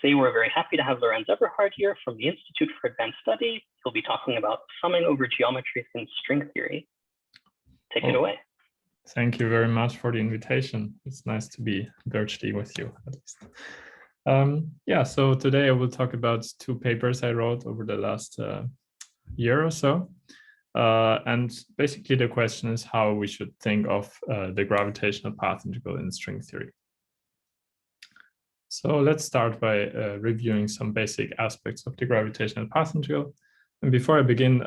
Today, we're very happy to have Lorenz Eberhardt here from the Institute for Advanced Study. He'll be talking about summing over geometries in string theory. Take it away. Thank you very much for the invitation. It's nice to be virtually with you, at least. Yeah, so today I will talk about two papers I wrote over the last year or so. And basically the question is how we should think of the gravitational path integral in string theory. So let's start by reviewing some basic aspects of the gravitational path integral. And before I begin,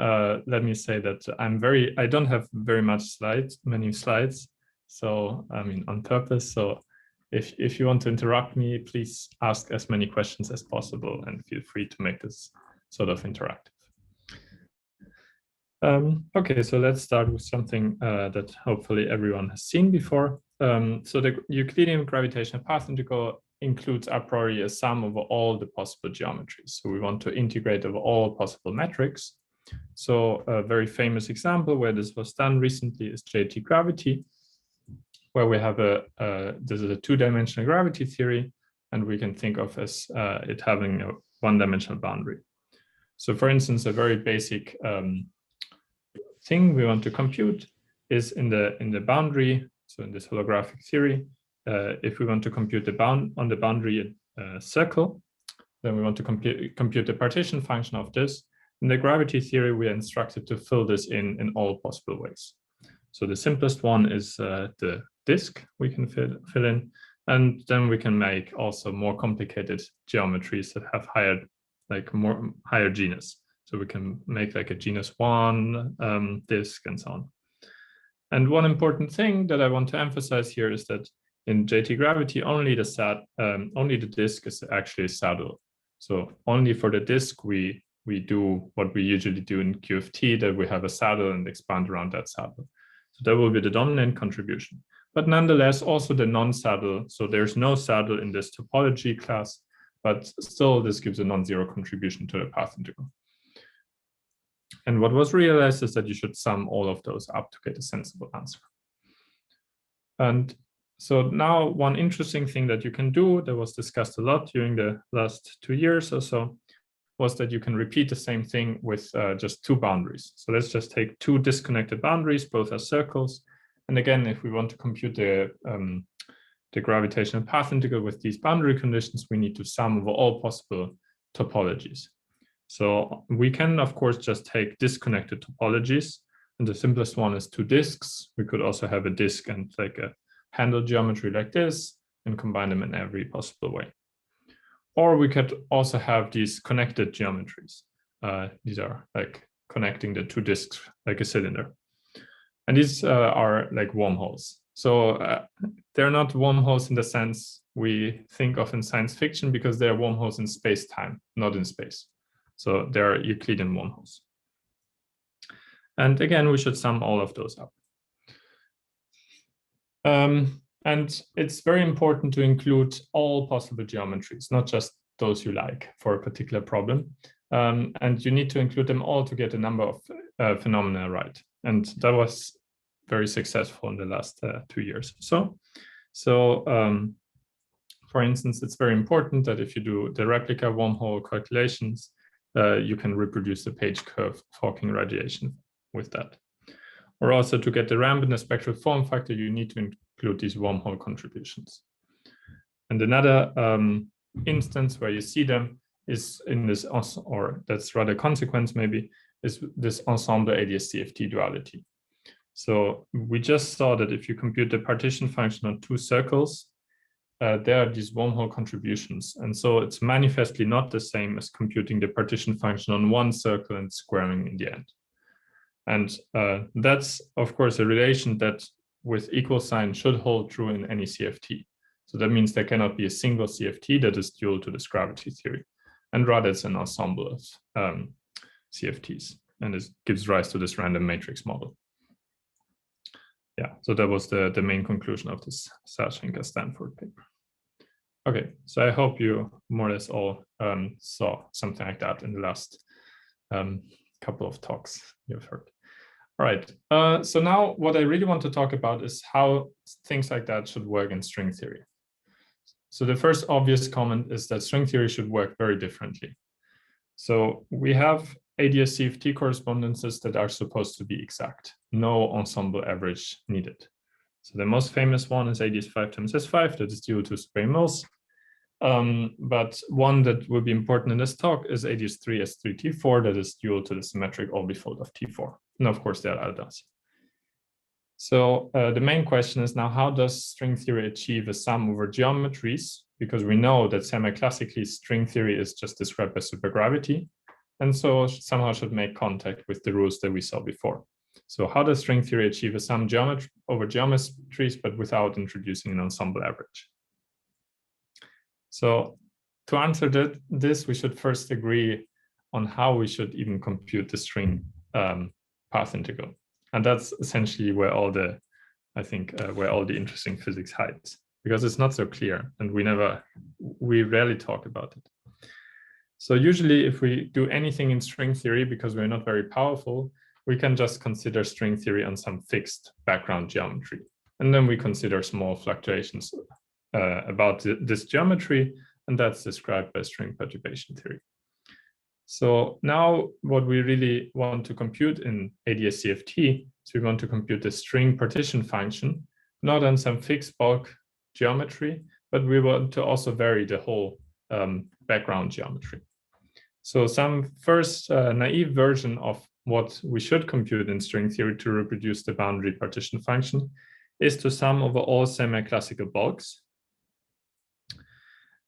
let me say that I don't have very many slides. So I mean, on purpose. So if you want to interrupt me, please ask as many questions as possible and feel free to make this sort of interactive. Okay, so let's start with something that hopefully everyone has seen before. So the Euclidean gravitational path integral includes a priori a sum over all the possible geometries. So we want to integrate over all possible metrics. So a very famous example where this was done recently is JT gravity, where we have this is a two-dimensional gravity theory, and we can think of as it having a one-dimensional boundary. So for instance, a very basic thing we want to compute is in the boundary. So in this holographic theory, if we want to compute on the boundary circle, then we want to compute the partition function of this. In the gravity theory, we are instructed to fill this in all possible ways. So the simplest one is the disk we can fill in, and then we can make also more complicated geometries that have higher genus. So we can make like a genus 1 disk and so on. And one important thing that I want to emphasize here is that in JT gravity, only the disk is actually a saddle. So only for the disk we do what we usually do in QFT, that we have a saddle and expand around that saddle. So that will be the dominant contribution. But nonetheless, also the non-saddle. So there's no saddle in this topology class, but still this gives a non-zero contribution to the path integral. And what was realized is that you should sum all of those up to get a sensible answer. And so now one interesting thing that you can do that was discussed a lot during the last 2 years or so was that you can repeat the same thing with just two boundaries. So let's just take two disconnected boundaries, both as circles. And again, if we want to compute the gravitational path integral with these boundary conditions, we need to sum over all possible topologies. So we can, of course, just take disconnected topologies. And the simplest one is two disks. We could also have a disk and like a handle geometry like this and combine them in every possible way. Or we could also have these connected geometries. These are like connecting the two disks like a cylinder. And these are like wormholes. So they're not wormholes in the sense we think of in science fiction, because they're wormholes in space-time, not in space. So they're Euclidean wormholes. And again, we should sum all of those up. And it's very important to include all possible geometries, not just those you like for a particular problem. And you need to include them all to get a number of phenomena right. And that was very successful in the last 2 years. So for instance, it's very important that if you do the replica wormhole calculations, you can reproduce the page curve of Hawking radiation with that. Or also to get the ramp in the spectral form factor, you need to include these wormhole contributions. And another instance where you see them is in this, or that's rather consequence maybe, is this ensemble ADS-CFT duality. So we just saw that if you compute the partition function on two circles, there are these wormhole contributions. And so it's manifestly not the same as computing the partition function on one circle and squaring in the end. And that's, of course, a relation that with equal sign should hold true in any CFT. So that means there cannot be a single CFT that is dual to this gravity theory. And rather, it's an ensemble of CFTs. And it gives rise to this random matrix model. Yeah, so that was the main conclusion of this Sachenka-Stanford paper. Okay, so I hope you more or less all saw something like that in the last couple of talks you've heard. All right, so now what I really want to talk about is how things like that should work in string theory. So the first obvious comment is that string theory should work very differently. So we have ADS CFT correspondences that are supposed to be exact, no ensemble average needed. So the most famous one is ADS 5 times S5, that is dual to spray-Mills. But one that will be important in this talk is ADS 3 S3 T4, that is dual to the symmetric orbifold of T4. And of course, there are others. So the main question is now, how does string theory achieve a sum over geometries? Because we know that semi-classically string theory is just described by supergravity, and so somehow should make contact with the rules that we saw before. So how does string theory achieve a sum over geometries, but without introducing an ensemble average? So to answer this, we should first agree on how we should even compute the string path integral. And that's essentially where all the, I think, where all the interesting physics hides, because it's not so clear and we rarely talk about it. So usually if we do anything in string theory, because we're not very powerful, we can just consider string theory on some fixed background geometry. And then we consider small fluctuations about this geometry, and that's described by string perturbation theory. So now what we really want to compute in ADS CFT is we want to compute the string partition function, not on some fixed bulk geometry, but we want to also vary the whole background geometry. So some first naive version of what we should compute in string theory to reproduce the boundary partition function is to sum over all semi-classical bulks.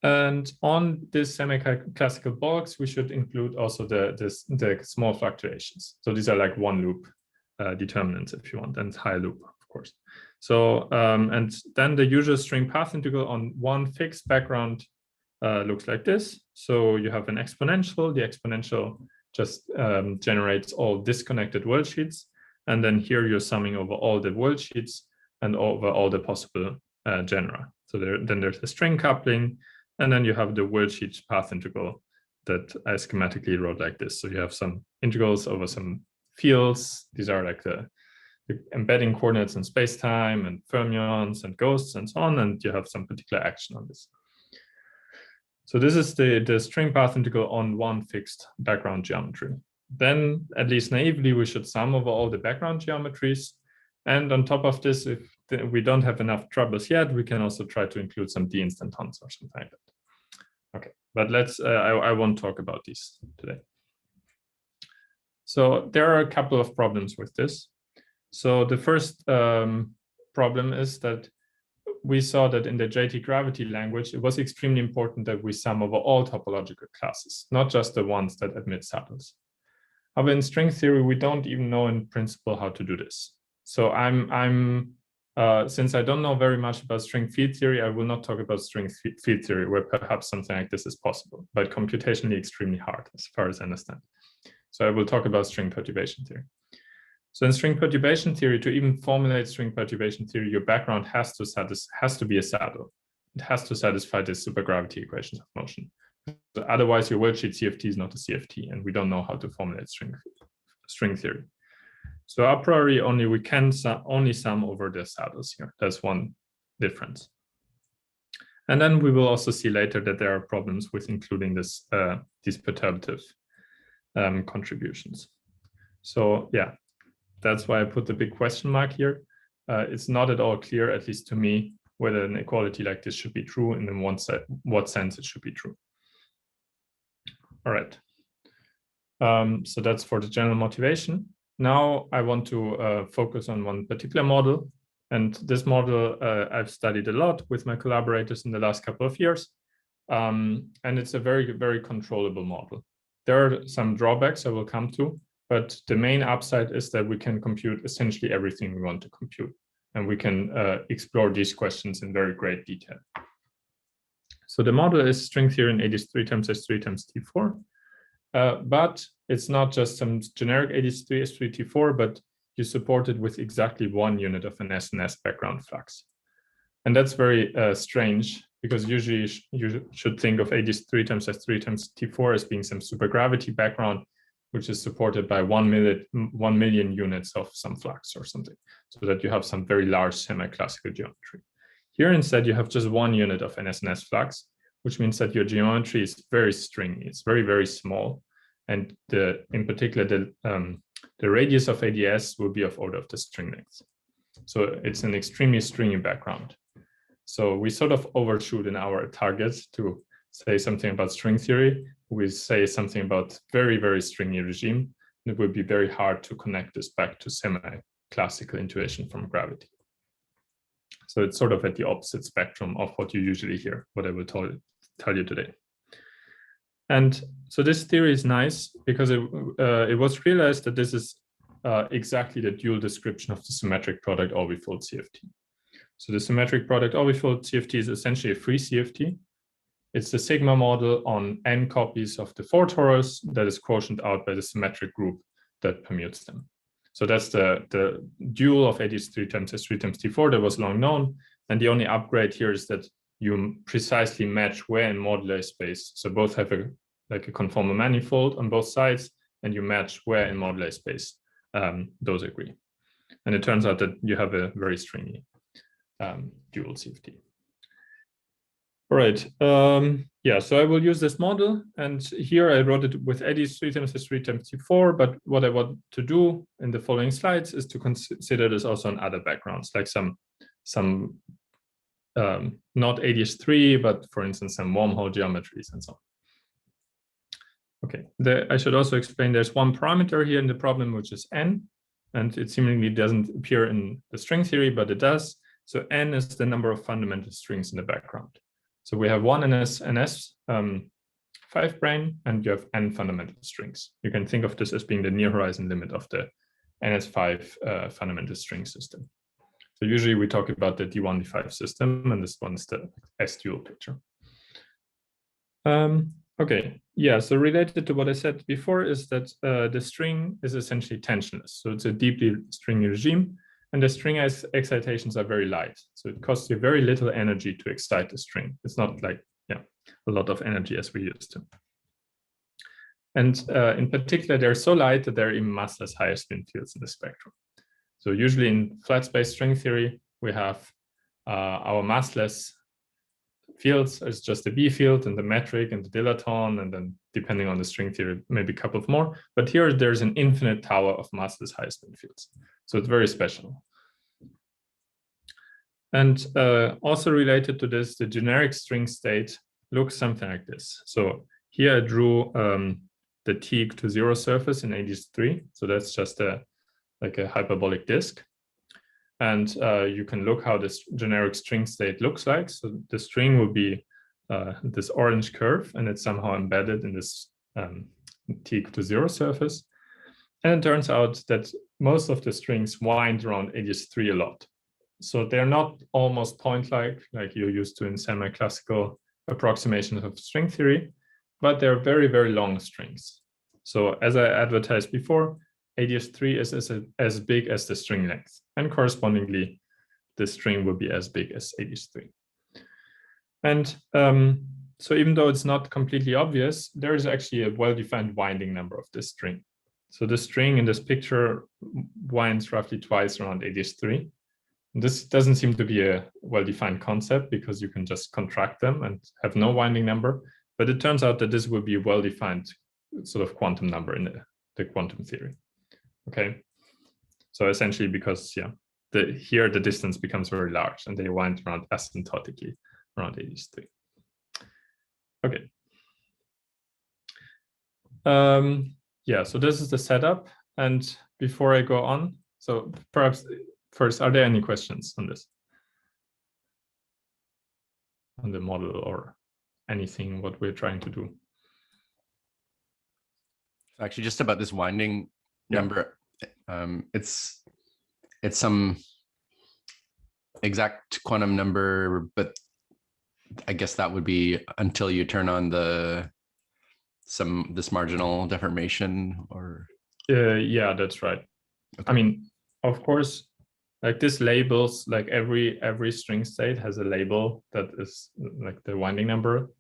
And on this semi-classical bulks, we should include also the small fluctuations. So these are like one loop determinants, if you want, and high loop, of course. So, and then the usual string path integral on one fixed background looks like this. So you have an exponential. The exponential just generates all disconnected world sheets. And then here you're summing over all the world sheets and over all the possible genera. So then there's a string coupling. And then you have the world sheet path integral that I schematically wrote like this. So you have some integrals over some fields. These are like the embedding coordinates in space-time and fermions and ghosts and so on. And you have some particular action on this. So this is the string path integral on one fixed background geometry. Then, at least naively, we should sum over all the background geometries. And on top of this, if we don't have enough troubles yet, we can also try to include some d-instantons or something like that. Okay, but let's, I won't talk about these today. So there are a couple of problems with this. So the first problem is that we saw that in the JT gravity language, it was extremely important that we sum over all topological classes, not just the ones that admit saddles. However, in string theory, we don't even know in principle how to do this. So since I don't know very much about string field theory, I will not talk about string field theory, where perhaps something like this is possible, but computationally extremely hard, as far as I understand. So I will talk about string perturbation theory. So in string perturbation theory, to even formulate string perturbation theory, your background has to be a saddle. It has to satisfy the supergravity equations of motion. So otherwise, your world sheet CFT is not a CFT, and we don't know how to formulate string theory. So a priori, we can only sum over the saddles here. That's one difference. And then we will also see later that there are problems with including these perturbative contributions. So yeah, that's why I put the big question mark here. It's not at all clear, at least to me, whether an equality like this should be true and in what sense it should be true. All right. So that's for the general motivation. Now I want to focus on one particular model. And this model I've studied a lot with my collaborators in the last couple of years. And it's a very, very controllable model. There are some drawbacks I will come to, but the main upside is that we can compute essentially everything we want to compute. And we can explore these questions in very great detail. So the model is string theory in ADS 3 times S3 times T4. But it's not just some generic ADS 3 S3 T4, but you support it with exactly one unit of an S&S background flux. And that's very strange, because usually you should think of ADS 3 times S3 times T4 as being some supergravity background, which is supported by 1 million units of some flux or something, so that you have some very large semi-classical geometry. Here instead, you have just one unit of NS flux, which means that your geometry is very stringy. It's very, very small. And in particular, the radius of ADS will be of order of the string length. So it's an extremely stringy background. So we sort of overshoot in our targets to say something about string theory. We say something about very, very stringy regime. It would be very hard to connect this back to semi-classical intuition from gravity. So it's sort of at the opposite spectrum of what you usually hear, what I will tell you today. And so this theory is nice because it was realized that this is exactly the dual description of the symmetric product orbifold CFT. So the symmetric product orbifold CFT is essentially a free CFT. It's the sigma model on n copies of the 4 torus that is quotient out by the symmetric group that permutes them. So that's the dual of ADS 3 times S3 times T4 that was long known. And the only upgrade here is that you precisely match where in moduli space. So both have a conformal manifold on both sides, and you match where in moduli space those agree. And it turns out that you have a very stringy dual CFT. All right. Yeah, so I will use this model. And here I wrote it with ADS 3 times S3 times T4. But what I want to do in the following slides is to consider this also on other backgrounds, like some not ADS 3, but for instance, some wormhole geometries and so on. Okay, I should also explain there's one parameter here in the problem, which is n, and it seemingly doesn't appear in the string theory, but it does. So n is the number of fundamental strings in the background. So we have one NS 5 brane, and you have n fundamental strings. You can think of this as being the near horizon limit of the NS5 fundamental string system. So usually we talk about the D1, D5 system, and this one's the S-dual picture. Okay, yeah, so related to what I said before is that the string is essentially tensionless. So it's a deeply stringy regime, and the string excitations are very light. So it costs you very little energy to excite the string. It's not like, yeah, a lot of energy as we used to. And in particular, they're so light that they're even massless higher spin fields in the spectrum. So usually in flat space string theory, we have our massless fields is just the B field and the metric and the dilaton, and then depending on the string theory, maybe a couple of more. But here there's an infinite tower of massless high spin fields. So it's very special. And also related to this, the generic string state looks something like this. So here I drew the T to 0 surface in ADS 3. So that's just like a hyperbolic disk. And you can look how this generic string state looks like. So the string will be this orange curve, and it's somehow embedded in this T to 0 surface. And it turns out that most of the strings wind around ADS 3 a lot. So they're not almost point-like you're used to in semi-classical approximations of string theory, but they're very, very long strings. So as I advertised before, ADS 3 is as big as the string length, and correspondingly, the string will be as big as ADS 3. And so even though it's not completely obvious, there is actually a well-defined winding number of this string. So the string in this picture winds roughly twice around ADS 3. This doesn't seem to be a well-defined concept because you can just contract them and have no winding number, but it turns out that this will be a well-defined sort of quantum number in the quantum theory. Okay, so essentially because here the distance becomes very large and they wind around asymptotically around ADS 3. Okay. Yeah, so this is the setup. And before I go on, so perhaps first, are there any questions on this? On the model or anything, what we're trying to do? Actually, just about this winding number, it's some exact quantum number, but I guess that would be until you turn on this marginal deformation, or yeah, that's right. Okay. I mean, of course, like this labels, like every string state has a label that is like the winding number.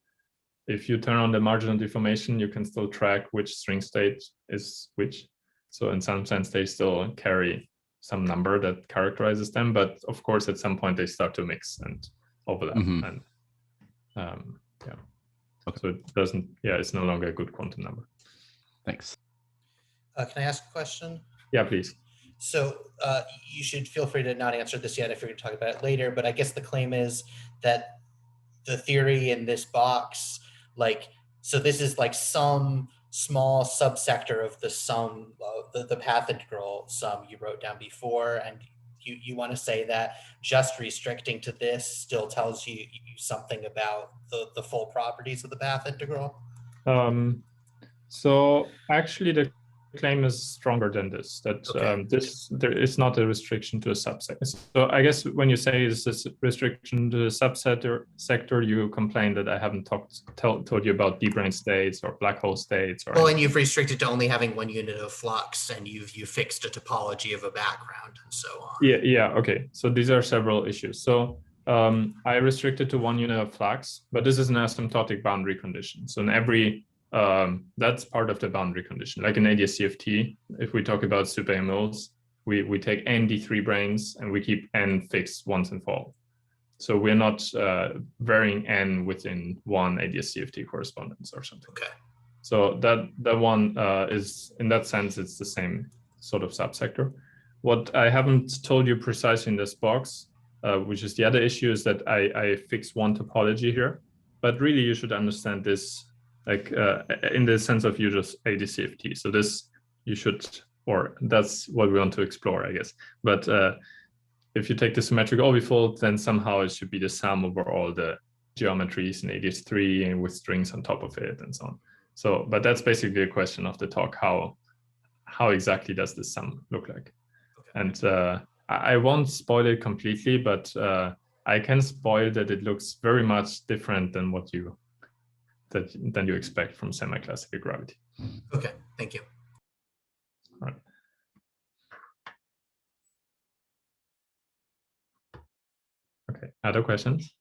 If you turn on the marginal deformation, you can still track which string state is which. So in some sense, they still carry some number that characterizes them. But of course, at some point, they start to mix. And overlap. Mhm. And yeah, Okay. so it doesn't, yeah, it's no longer a good quantum number. Thanks. Can I ask a question? Yeah, please. So you should feel free to not answer this yet if you're going to talk about it later, but I guess the claim is that the theory in this box, like, so this is like some small subsector of the sum, the path integral sum you wrote down before, and you want to say that just restricting to this still tells you something about the full properties of the path integral? So actually the claim is stronger than this, that Okay. there is not a restriction to a subset. So I guess when you say is this restriction to the subset sector, you complain that I haven't told you about deep brain states or black hole states. Or well, and you've restricted to only having one unit of flux, and you've fixed a topology of a background and so on. Yeah, okay. So these are several issues. So I restricted to one unit of flux, but this is an asymptotic boundary condition. So in every that's part of the boundary condition. Like in ADS-CFT, if we talk about super MLs, we take n D3 branes and we keep n fixed once and for all. So we're not varying n within one ADS-CFT correspondence or something. Okay. So that one is, in that sense, it's the same sort of subsector. What I haven't told you precisely in this box, which is the other issue, is that I fix one topology here, but really you should understand this like in the sense of usual ADS-CFT. So this you should, or that's what we want to explore, I guess. But if you take the symmetric orbifold, then somehow it should be the sum over all the geometries in ADS3 and with strings on top of it and so on. So, but that's basically a question of the talk. How exactly does this sum look like? Okay. And I won't spoil it completely, but I can spoil that it looks very much different than what you expect from semi-classical gravity. Okay, thank you. All right. Okay, other questions?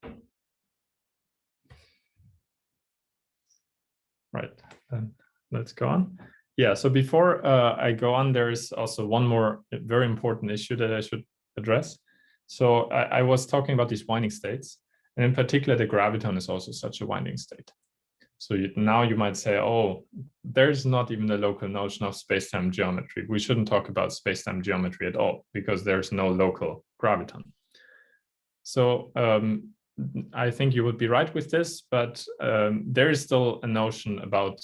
Right, then let's go on. Yeah, so before I go on, there is also one more very important issue that I should address. So I was talking about these winding states, and in particular, the graviton is also such a winding state. So now you might say, oh, there's not even the local notion of space-time geometry. We shouldn't talk about space-time geometry at all because there's no local graviton. So I think you would be right with this, but there is still a notion about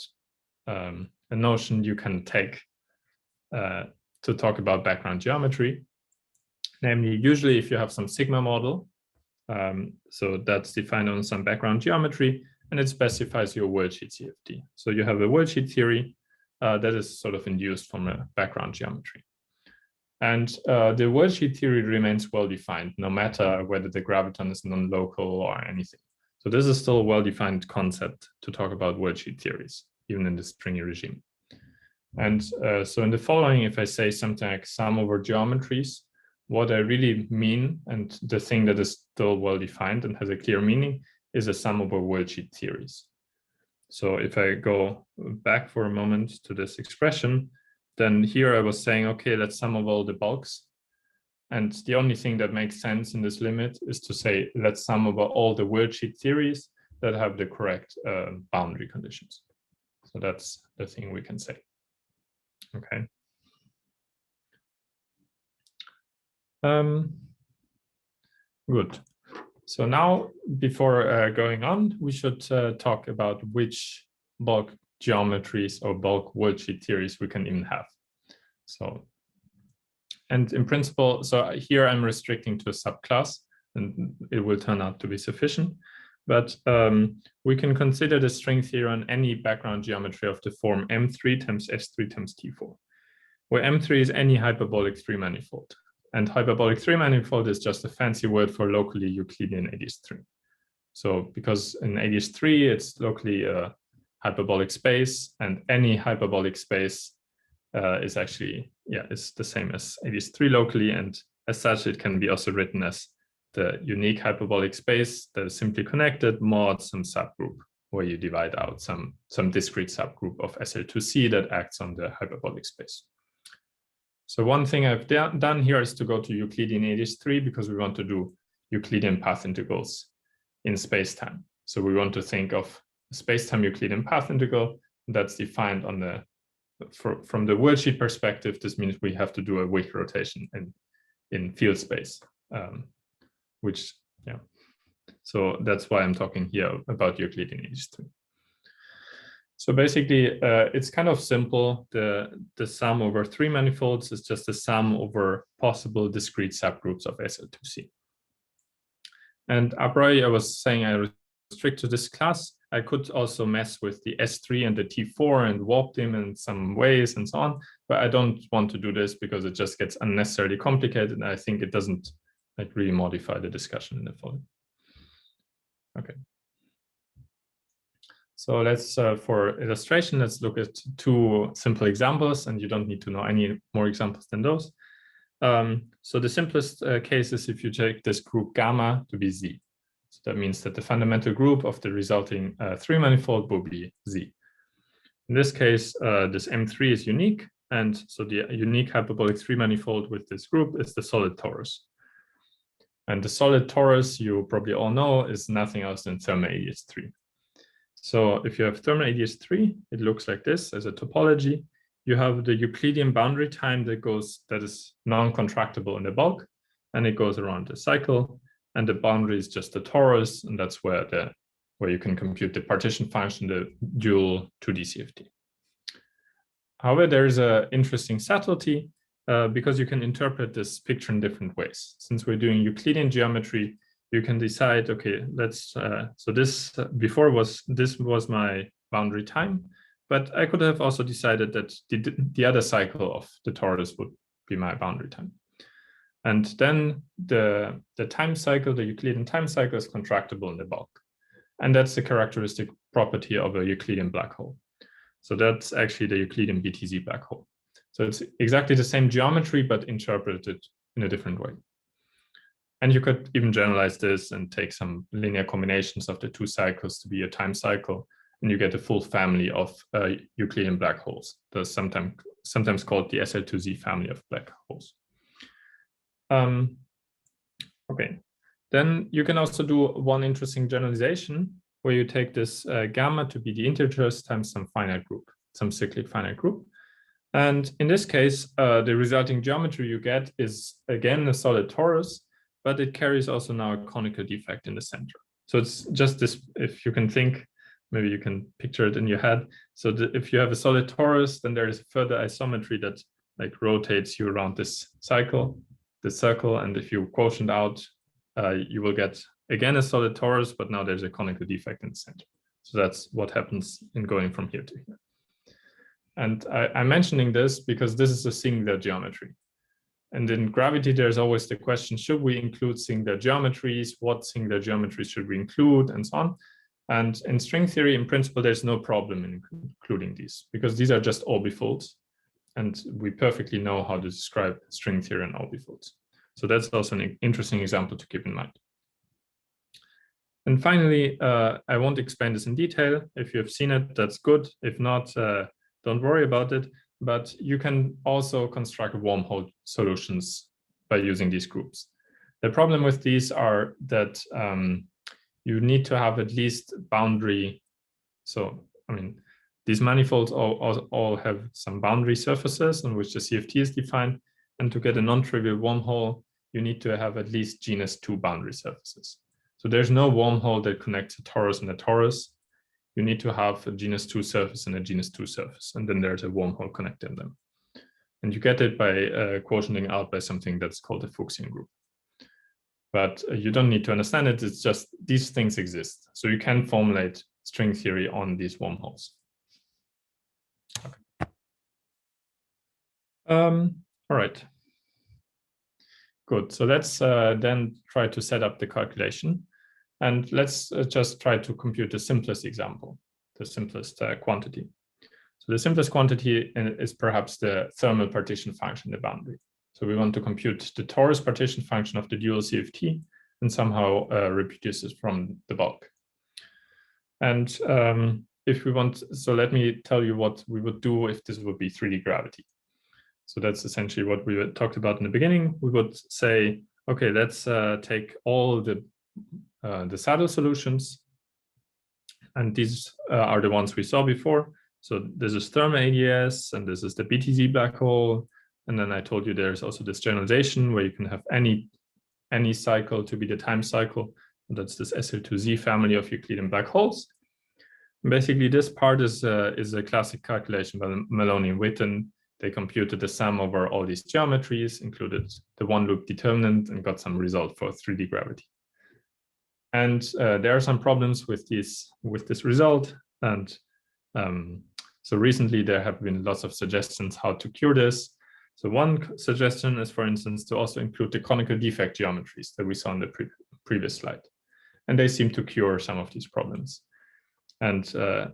a notion you can take to talk about background geometry. Namely, usually if you have some sigma model, so that's defined on some background geometry, and it specifies your worldsheet CFD. So you have a worldsheet theory that is sort of induced from a background geometry. And the worldsheet theory remains well-defined, no matter whether the graviton is non-local or anything. So this is still a well-defined concept to talk about worldsheet theories, even in the stringy regime. And so in the following, if I say something like sum over geometries, what I really mean, and the thing that is still well-defined and has a clear meaning, is a sum over worldsheet theories. So if I go back for a moment to this expression, then here I was saying, okay, let's sum over all the bulks. And the only thing that makes sense in this limit is to say, let's sum over all the worldsheet theories that have the correct boundary conditions. So that's the thing we can say. Okay. Good. So now, before going on, we should talk about which bulk geometries or bulk worldsheet theories we can even have. So, and in principle, so here I'm restricting to a subclass, and it will turn out to be sufficient. But we can consider the string theory on any background geometry of the form M3 times S3 times T4, where M3 is any hyperbolic 3 manifold. And hyperbolic 3 manifold is just a fancy word for locally Euclidean ADS3. So because in ADS3, it's locally a hyperbolic space, and any hyperbolic space is actually, it's the same as ADS3 locally. And as such, it can be also written as the unique hyperbolic space that is simply connected mod some subgroup, where you divide out some discrete subgroup of SL2C that acts on the hyperbolic space. So one thing I've done here is to go to Euclidean ADS3 because we want to do Euclidean path integrals in space-time. So we want to think of a space-time Euclidean path integral that's defined on the from the worldsheet perspective. This means we have to do a Wick rotation in field space, which, yeah. So that's why I'm talking here about Euclidean AGS3. So basically, it's kind of simple. The sum over 3 manifolds is just the sum over possible discrete subgroups of SL2C. And a priori, I was saying I restrict to this class. I could also mess with the S3 and the T4 and warp them in some ways and so on, but I don't want to do this because it just gets unnecessarily complicated, and I think it doesn't like really modify the discussion in the following. Okay. So let's, for illustration, let's look at 2 simple examples, and you don't need to know any more examples than those. So the simplest case is if you take this group gamma to be Z. So that means that the fundamental group of the resulting 3 manifold will be Z. In this case, this M3 is unique, and so the unique hyperbolic 3 manifold with this group is the solid torus. And the solid torus, you probably all know, is nothing else than thermal ADS3. So if you have thermal ADS3, it looks like this as a topology. You have the Euclidean boundary time that is non-contractible in the bulk, and it goes around the cycle, and the boundary is just the torus, and that's where you can compute the partition function, the dual 2D CFT. However, there is an interesting subtlety because you can interpret this picture in different ways. Since we're doing Euclidean geometry, you can decide, okay, let's, so this this was my boundary time, but I could have also decided that the other cycle of the torus would be my boundary time. And then the time cycle, the Euclidean time cycle, is contractible in the bulk. And that's the characteristic property of a Euclidean black hole. So that's actually the Euclidean BTZ black hole. So it's exactly the same geometry, but interpreted in a different way. And you could even generalize this and take some linear combinations of the 2 cycles to be a time cycle, and you get a full family of Euclidean black holes. That's sometimes called the SL2Z family of black holes. Okay, then you can also do one interesting generalization where you take this gamma to be the integers times some finite group, some cyclic finite group. And in this case, the resulting geometry you get is again a solid torus, but it carries also now a conical defect in the center. So it's just this, if you can think, maybe you can picture it in your head. So if you have a solid torus, then there is further isometry that like rotates you around this cycle, this circle. And if you quotient out, you will get again a solid torus, but now there's a conical defect in the center. So that's what happens in going from here to here. And I'm mentioning this because this is a singular geometry. And in gravity, there's always the question, should we include singular geometries? What singular geometries should we include, and so on? And in string theory, in principle, there's no problem in including these because these are just orbifolds. And we perfectly know how to describe string theory and orbifolds. So that's also an interesting example to keep in mind. And finally, I won't explain this in detail. If you have seen it, that's good. If not, don't worry about it. But you can also construct wormhole solutions by using these groups. The problem with these are that you need to have at least boundary. So, I mean, these manifolds all have some boundary surfaces on which the CFT is defined. And to get a non-trivial wormhole, you need to have at least genus 2 boundary surfaces. So there's no wormhole that connects a torus and a torus. You need to have a genus 2 surface and a genus 2 surface, and then there's a wormhole connecting them. And you get it by quotienting out by something that's called a Fuchsian group. But you don't need to understand it, it's just these things exist. So you can formulate string theory on these wormholes. Okay. All right. Good, so let's then try to set up the calculation. And let's just try to compute the simplest example, the simplest quantity. So the simplest quantity is perhaps the thermal partition function, the boundary. So we want to compute the torus partition function of the dual CFT and somehow reproduce it from the bulk. And if we want, so let me tell you what we would do if this would be 3D gravity. So that's essentially what we talked about in the beginning. We would say, okay, let's take all the the saddle solutions. And these are the ones we saw before. So this is thermal ADS, and this is the BTZ black hole. And then I told you there's also this generalization where you can have any cycle to be the time cycle. And that's this SL2Z family of Euclidean black holes. And basically, this part is a classic calculation by Maloney and Witten. They computed the sum over all these geometries, included the one loop determinant, and got some result for 3D gravity. And there are some problems with this result. And so recently there have been lots of suggestions how to cure this. So one suggestion is, for instance, to also include the conical defect geometries that we saw in the previous slide. And they seem to cure some of these problems. And a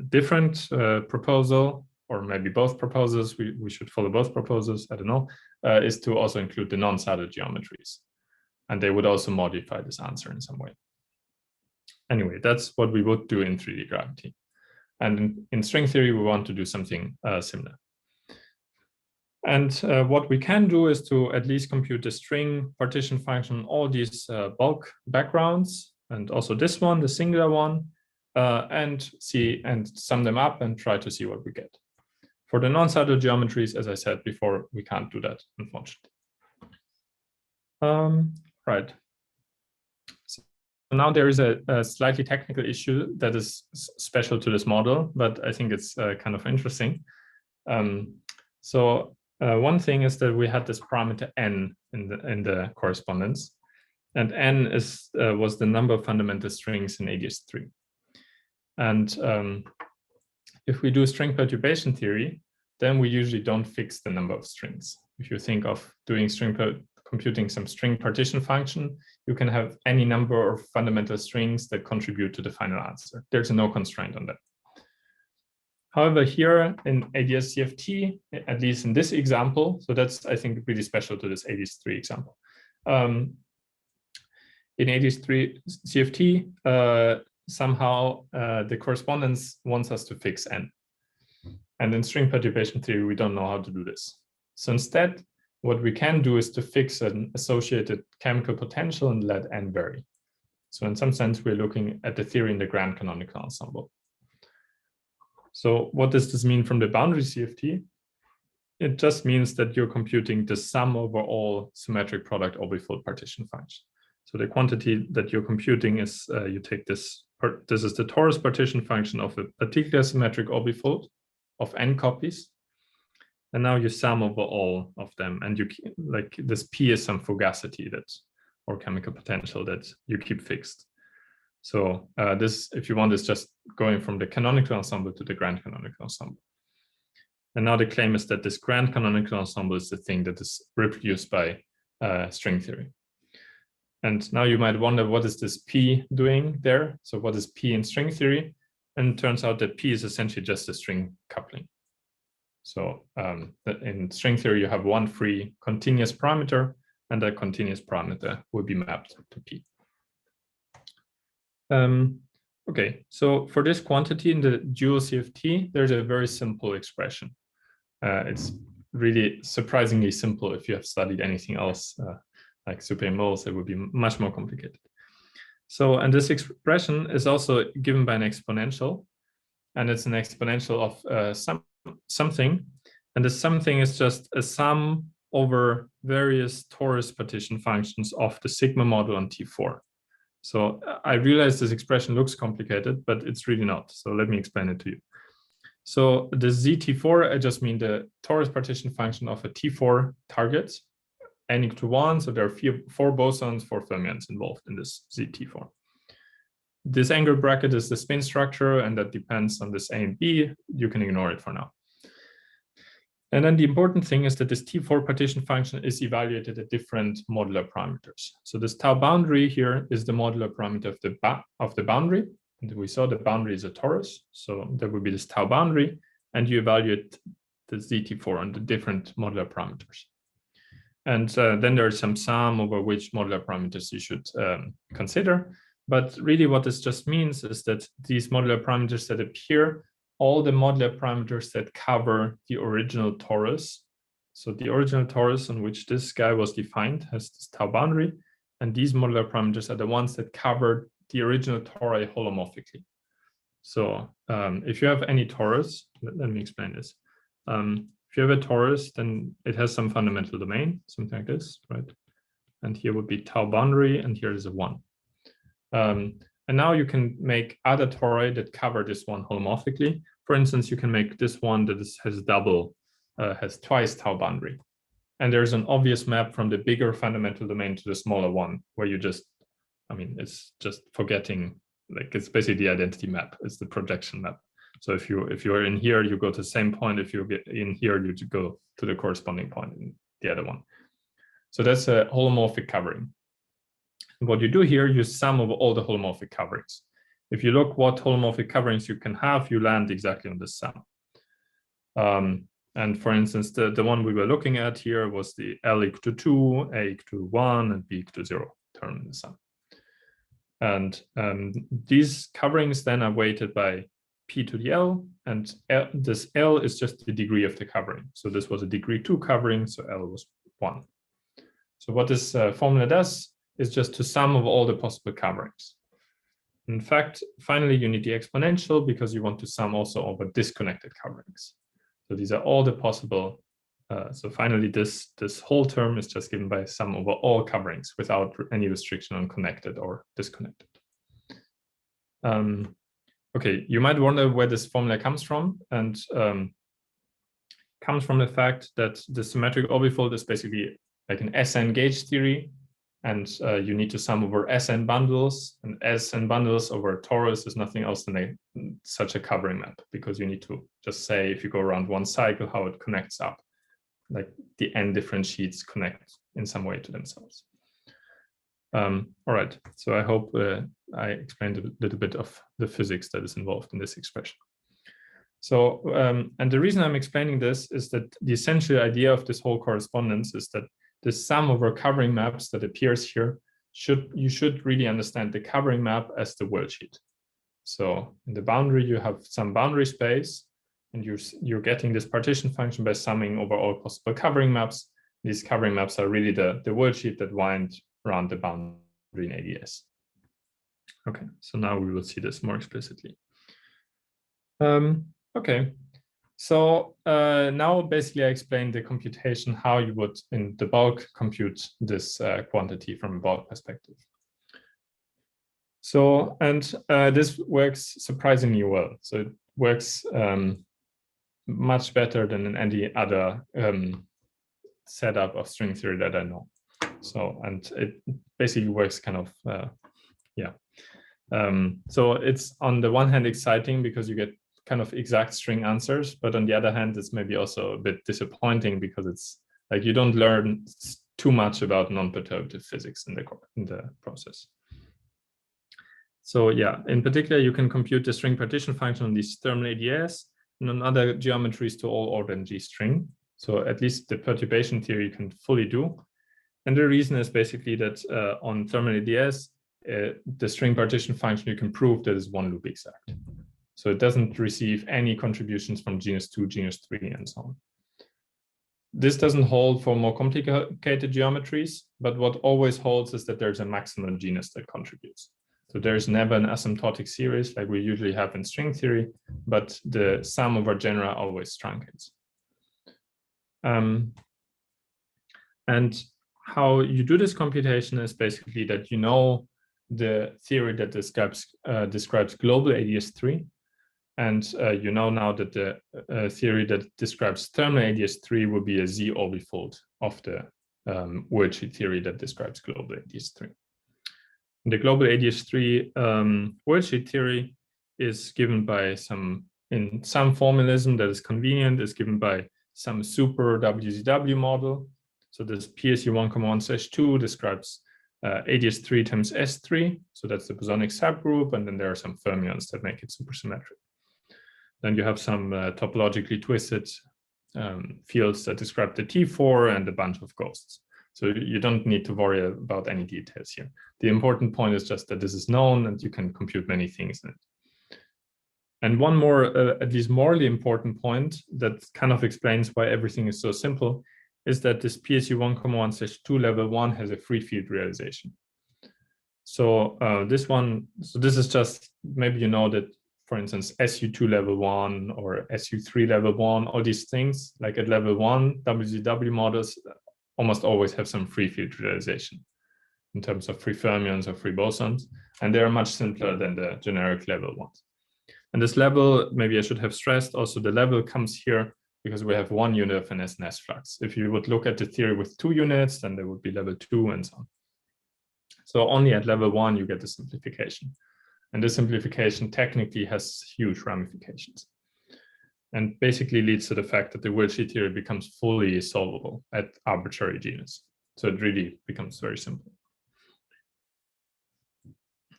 different proposal, or maybe both proposals, we should follow both proposals, I don't know, is to also include the non-saddle geometries. And they would also modify this answer in some way. Anyway, that's what we would do in 3D gravity. And in string theory, we want to do something similar. And what we can do is to at least compute the string partition function, all these bulk backgrounds, and also this one, the singular one, and sum them up and try to see what we get. For the non-saddle geometries, as I said before, we can't do that, unfortunately. Right. So now there is a slightly technical issue that is special to this model, but I think it's kind of interesting. One thing is that we had this parameter n in the correspondence, and n was the number of fundamental strings in ADS3. And if we do string perturbation theory, then we usually don't fix the number of strings. If you think of doing computing some string partition function, you can have any number of fundamental strings that contribute to the final answer. There's no constraint on that. However, here in ADS CFT, at least in this example, so that's, I think, really special to this ADS3 example. In ADS3 CFT, somehow the correspondence wants us to fix n. And in string perturbation theory, we don't know how to do this. So instead, what we can do is to fix an associated chemical potential and let n vary. So in some sense, we're looking at the theory in the grand canonical ensemble. So what does this mean from the boundary CFT? It just means that you're computing the sum over all symmetric product orbifold partition function. So the quantity that you're computing is, you take this is the torus partition function of a particular symmetric orbifold of n copies. And now you sum over all of them, and you like this p is some fugacity or chemical potential that you keep fixed. So this, if you want, is just going from the canonical ensemble to the grand canonical ensemble. And now the claim is that this grand canonical ensemble is the thing that is reproduced by string theory. And now you might wonder, what is this p doing there? So what is p in string theory? And it turns out that p is essentially just a string coupling. So in string theory, you have one free continuous parameter, and that continuous parameter will be mapped to p. Okay, so for this quantity in the dual CFT, there's a very simple expression. It's really surprisingly simple. If you have studied anything else like supermoles, it would be much more complicated. So, and this expression is also given by an exponential, and it's an exponential of something, and the something is just a sum over various torus partition functions of the sigma model on T4. So I realize this expression looks complicated, but it's really not. So let me explain it to you. So the ZT4, I just mean the torus partition function of a T4 target, n equal to 1. So there are four bosons, 4 fermions involved in this ZT4. This angle bracket is the spin structure, and that depends on this A and B. You can ignore it for now. And then the important thing is that this T4 partition function is evaluated at different modular parameters. So this tau boundary here is the modular parameter of the boundary. And we saw the boundary is a torus. So there will be this tau boundary, and you evaluate the ZT4 on the different modular parameters. And then there's some sum over which modular parameters you should consider. But really what this just means is that these modular parameters that appear, all the modular parameters that cover the original torus. So the original torus on which this guy was defined has this tau boundary, And these modular parameters are the ones that cover the original tori holomorphically. So if you have any torus, let me explain this. If you have a torus, then it has some fundamental domain, something like this, right? And here would be tau boundary, and here is a 1. And now you can make other tori that cover this one holomorphically. For instance, you can make this one that has twice tau boundary. And there's an obvious map from the bigger fundamental domain to the smaller one, where you just, I mean, it's just forgetting, like it's basically the identity map, it's the projection map. So if you're in here, you go to the same point. If you get in here, you go to the corresponding point in the other one. So that's a holomorphic covering. What you do here, you sum of all the holomorphic coverings. If you look what holomorphic coverings you can have, you land exactly on the sum. And for instance, the one we were looking at here was the L equal to 2, A equal to 1, and B equal to 0 term in the sum. And these coverings then are weighted by P to the L, and this L is just the degree of the covering. So this was a degree 2 covering, so L was 1. So what this formula does is just to sum of all the possible coverings. In fact, finally, you need the exponential because you want to sum also over disconnected coverings. So these are all the possible. So finally, this whole term is just given by sum over all coverings without any restriction on connected or disconnected. Okay, you might wonder where this formula comes from, and comes from the fact that the symmetric orbifold is basically like an SN gauge theory, and you need to sum over SN bundles, and SN bundles over a torus is nothing else than such a covering map, because you need to just say if you go around one cycle how it connects up, like the n different sheets connect in some way to themselves. All right, so I hope I explained a little bit of the physics that is involved in this expression. So, and the reason I'm explaining this is that the essential idea of this whole correspondence is that the sum over covering maps that appears here, you should really understand the covering map as the worldsheet. So in the boundary, you have some boundary space, and you're getting this partition function by summing over all possible covering maps. These covering maps are really the worldsheet that wind around the boundary in ADS. Okay, so now we will see this more explicitly. Okay, so now basically I explained the computation, how you would in the bulk compute this quantity from a bulk perspective. So, and this works surprisingly well. So it works much better than in any other setup of string theory that I know. So, and it basically works kind of, yeah. So it's on the one hand exciting because you get kind of exact string answers, but on the other hand, it's maybe also a bit disappointing because it's like you don't learn too much about non-perturbative physics in the process. So yeah, in particular, you can compute the string partition function on these thermal ADS and on other geometries to all order in G string. So at least the perturbation theory you can fully do. And the reason is basically that on thermal ADS, the string partition function you can prove that is one loop exact. So it doesn't receive any contributions from genus 2, genus 3, and so on. This doesn't hold for more complicated geometries, but what always holds is that there's a maximal genus that contributes. So there's never an asymptotic series like we usually have in string theory, but the sum of our genera always truncates. And how you do this computation is basically that you know the theory that describes global ADS3, and you know now that the theory that describes thermal ADS3 will be a Z orbifold of the worldsheet theory that describes global ADS3. The global ADS3 worldsheet theory is given by in some formalism that is convenient, is given by some super WZW model. So this PSU1,1/2 describes ADS3 times S3. So that's the bosonic subgroup. And then there are some fermions that make it supersymmetric. Then you have some topologically twisted fields that describe the T4 and a bunch of ghosts. So you don't need to worry about any details here. The important point is just that this is known and you can compute many things in it. And one more, at least morally important point that kind of explains why everything is so simple is that this PSU1,1/2 level 1 has a free field realization. So this is just, maybe you know that, for instance, SU2 level 1 or SU3 level 1, all these things, like at level 1, WZW models almost always have some free field realization in terms of free fermions or free bosons, and they are much simpler than the generic level ones. And this level, maybe I should have stressed also, the level comes here because we have 1 unit of an S&S flux. If you would look at the theory with 2 units, then there would be level 2 and so on. So only at level 1 you get the simplification. And this simplification technically has huge ramifications and basically leads to the fact that the worldsheet theory becomes fully solvable at arbitrary genus. So it really becomes very simple.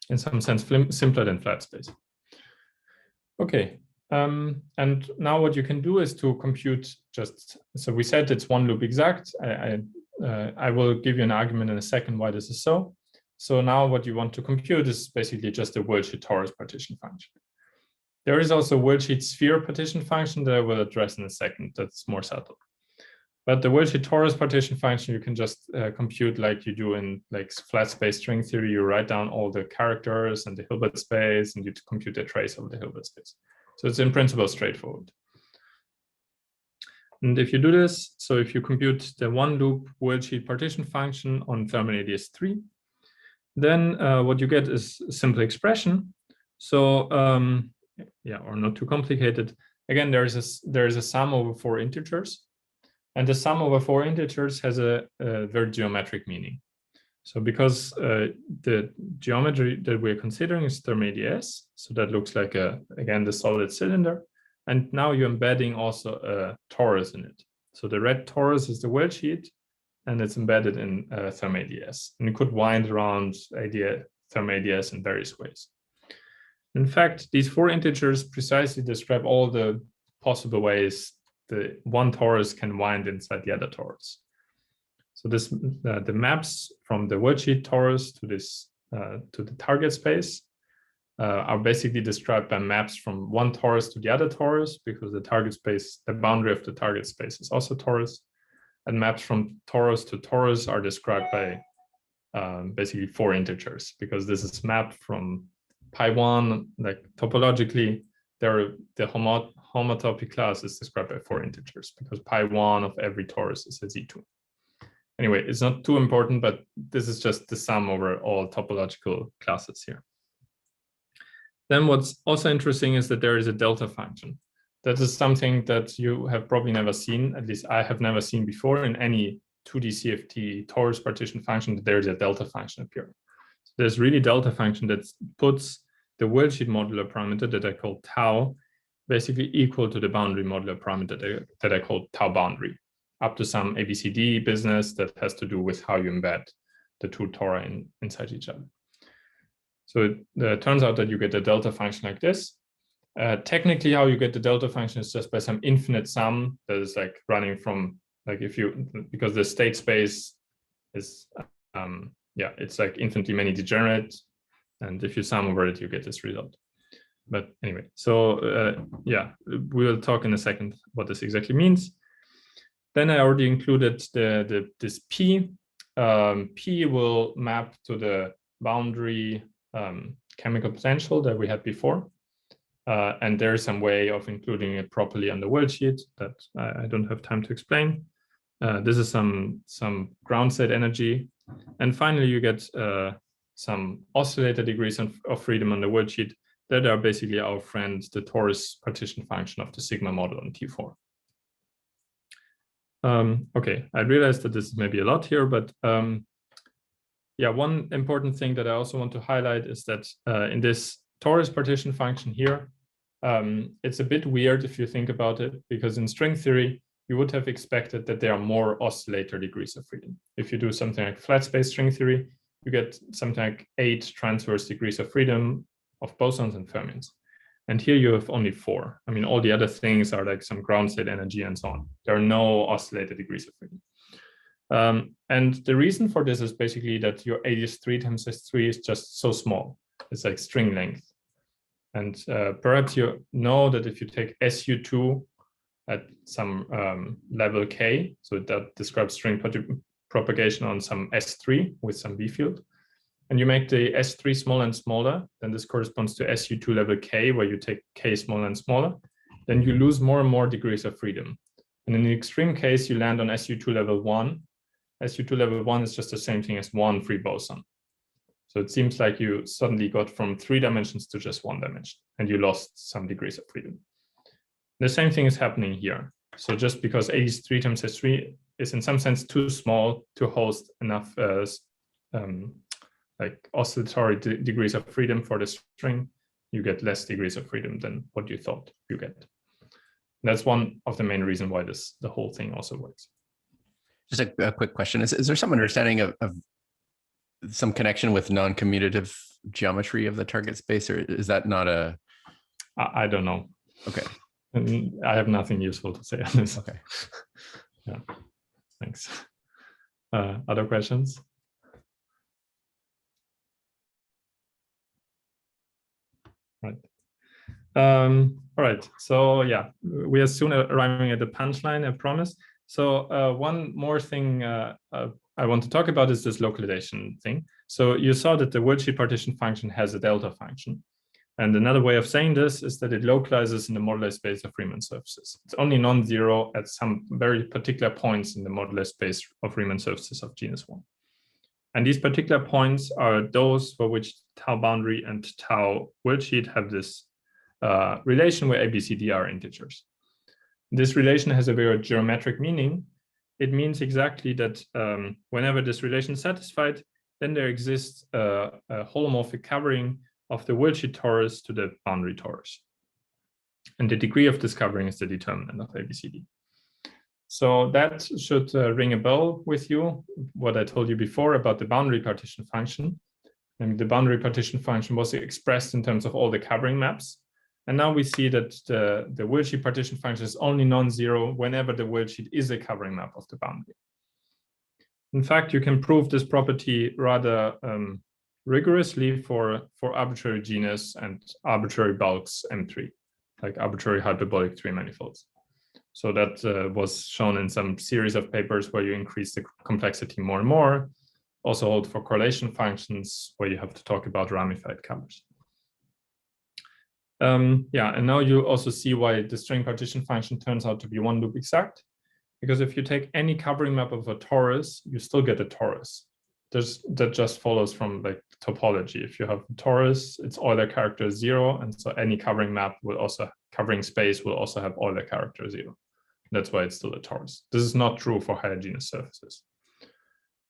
In some sense, simpler than flat space. Okay, and now what you can do is to compute just, so we said it's one loop exact. I will give you an argument in a second why this is so. So now what you want to compute is basically just a worldsheet torus partition function. There is also a worldsheet sphere partition function that I will address in a second. That's more subtle. But the worldsheet torus partition function, you can just compute like you do in like flat space string theory. You write down all the characters and the Hilbert space, and you compute a trace of the Hilbert space. So it's in principle straightforward. And if you do this, so if you compute the one loop worldsheet partition function on thermal ADS3, then what you get is a simple expression. So yeah, or not too complicated. Again, there is a sum over 4 integers. And the sum over 4 integers has a very geometric meaning. So because the geometry that we're considering is thermal ADS, so that looks like, again, the solid cylinder. And now you're embedding also a torus in it. So the red torus is the worldsheet, and it's embedded in thermal ADS. And you could wind around thermal ADS in various ways. In fact, these 4 integers precisely describe all the possible ways the one torus can wind inside the other torus. So this the maps from the worldsheet torus to this to the target space are basically described by maps from one torus to the other torus, because the target space, the boundary of the target space, is also torus, and maps from torus to torus are described by basically 4 integers, because this is mapped from pi1, like topologically, the homotopy class is described by 4 integers, because pi1 of every torus is a Z2. Anyway, it's not too important, but this is just the sum over all topological classes here. Then what's also interesting is that there is a delta function. That is something that you have probably never seen, at least I have never seen before in any 2D CFT torus partition function, that there is a delta function appearing. So there's really delta function that puts the worldsheet modular parameter that I call tau basically equal to the boundary modular parameter that I call tau boundary, up to some ABCD business that has to do with how you embed the 2 tori inside each other. So it turns out that you get a delta function like this. Technically, how you get the delta function is just by some infinite sum that is like running from, like, because the state space is, yeah, it's like infinitely many degenerate. And if you sum over it, you get this result. But anyway, so yeah, we will talk in a second what this exactly means. Then I already included this P. P will map to the boundary chemical potential that we had before. And there is some way of including it properly on the worldsheet that I don't have time to explain. This is some ground state energy. And finally, you get some oscillator degrees of freedom on the worldsheet that are basically our friends, the torus partition function of the sigma model on T4. Okay, I realized that this is maybe a lot here, but yeah, one important thing that I also want to highlight is that in this torus partition function here, it's a bit weird if you think about it, because in string theory, you would have expected that there are more oscillator degrees of freedom. If you do something like flat space string theory, you get something like 8 transverse degrees of freedom of bosons and fermions. And here you have only 4. I mean, all the other things are like some ground state energy and so on. There are no oscillator degrees of freedom. And the reason for this is basically that your ADS3 times S3 is just so small. It's like string length. And perhaps you know that if you take SU2 at some level K, so that describes string propagation on some S3 with some B field, and you make the S3 smaller and smaller, then this corresponds to SU2 level K, where you take K smaller and smaller, then you lose more and more degrees of freedom. And in the extreme case, you land on SU2 level 1. SU2 level 1 is just the same thing as one free boson. So it seems like you suddenly got from 3 dimensions to just 1 dimension, and you lost some degrees of freedom. The same thing is happening here. So just because 83 times S3 is in some sense too small to host enough like oscillatory degrees of freedom for the string, you get less degrees of freedom than what you thought you get. That's one of the main reasons why the whole thing also works. Just a quick question. Is there some understanding of some connection with non-commutative geometry of the target space, or is that not a... I don't know. Okay. And I have nothing useful to say on this. Okay. Yeah, thanks. Other questions? Right. All right. So yeah, we are soon arriving at the punchline, I promise. So one more thing I want to talk about is this localization thing. So you saw that the worldsheet partition function has a delta function. And another way of saying this is that it localizes in the moduli space of Riemann surfaces. It's only non-zero at some very particular points in the moduli space of Riemann surfaces of genus 1. And these particular points are those for which tau boundary and tau worldsheet have this relation where A, B, C, D are integers. This relation has a very geometric meaning. It means exactly that whenever this relation is satisfied, then there exists a holomorphic covering of the worldsheet torus to the boundary torus. And the degree of this covering is the determinant of ABCD. So that should ring a bell with you, what I told you before about the boundary partition function. And the boundary partition function was expressed in terms of all the covering maps. And now we see that the worldsheet partition function is only non-zero whenever the worldsheet is a covering map of the boundary. In fact, you can prove this property rather rigorously for arbitrary genus and arbitrary bulks M3, like arbitrary hyperbolic 3 manifolds. So that was shown in some series of papers where you increase the complexity more and more. Also hold for correlation functions where you have to talk about ramified covers. Yeah, and now you also see why the string partition function turns out to be one loop exact. Because if you take any covering map of a torus, you still get a torus. That just follows from like topology. If you have a torus, its Euler character is 0, and so any covering map will also, covering space will also have Euler character 0. That's why it's still a torus. This is not true for higher genus surfaces.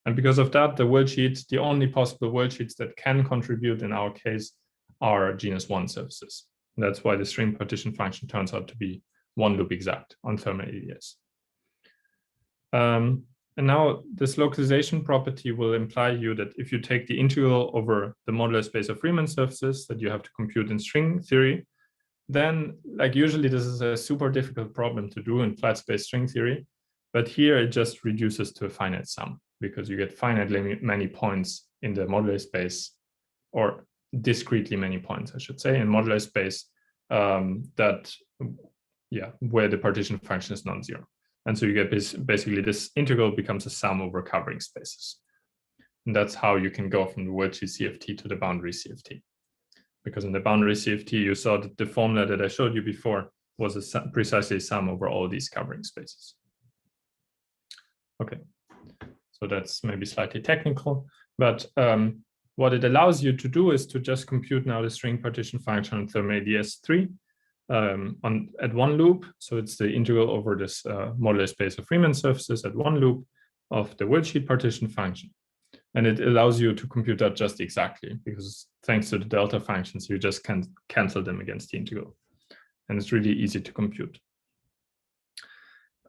And because of that, the worldsheets, the only possible worldsheets that can contribute in our case are genus 1 surfaces. And that's why the string partition function turns out to be one loop exact on thermal ADS. And now this localization property will imply you that if you take the integral over the modular space of Riemann surfaces that you have to compute in string theory, then like usually this is a super difficult problem to do in flat space string theory, but here it just reduces to a finite sum because you get finitely many points in the modular space, or discretely many points, I should say, in modular space where the partition function is non-zero. And so you get basically this integral becomes a sum over covering spaces. And that's how you can go from the worldsheet CFT to the boundary CFT. Because in the boundary CFT, you saw that the formula that I showed you before was precisely a sum over all these covering spaces. Okay, so that's maybe slightly technical, but what it allows you to do is to just compute now the string partition function on thermal ADS3 at one loop. So it's the integral over this modular space of Riemann surfaces at one loop of the worldsheet partition function. And it allows you to compute that just exactly because thanks to the delta functions, you just can cancel them against the integral. And it's really easy to compute.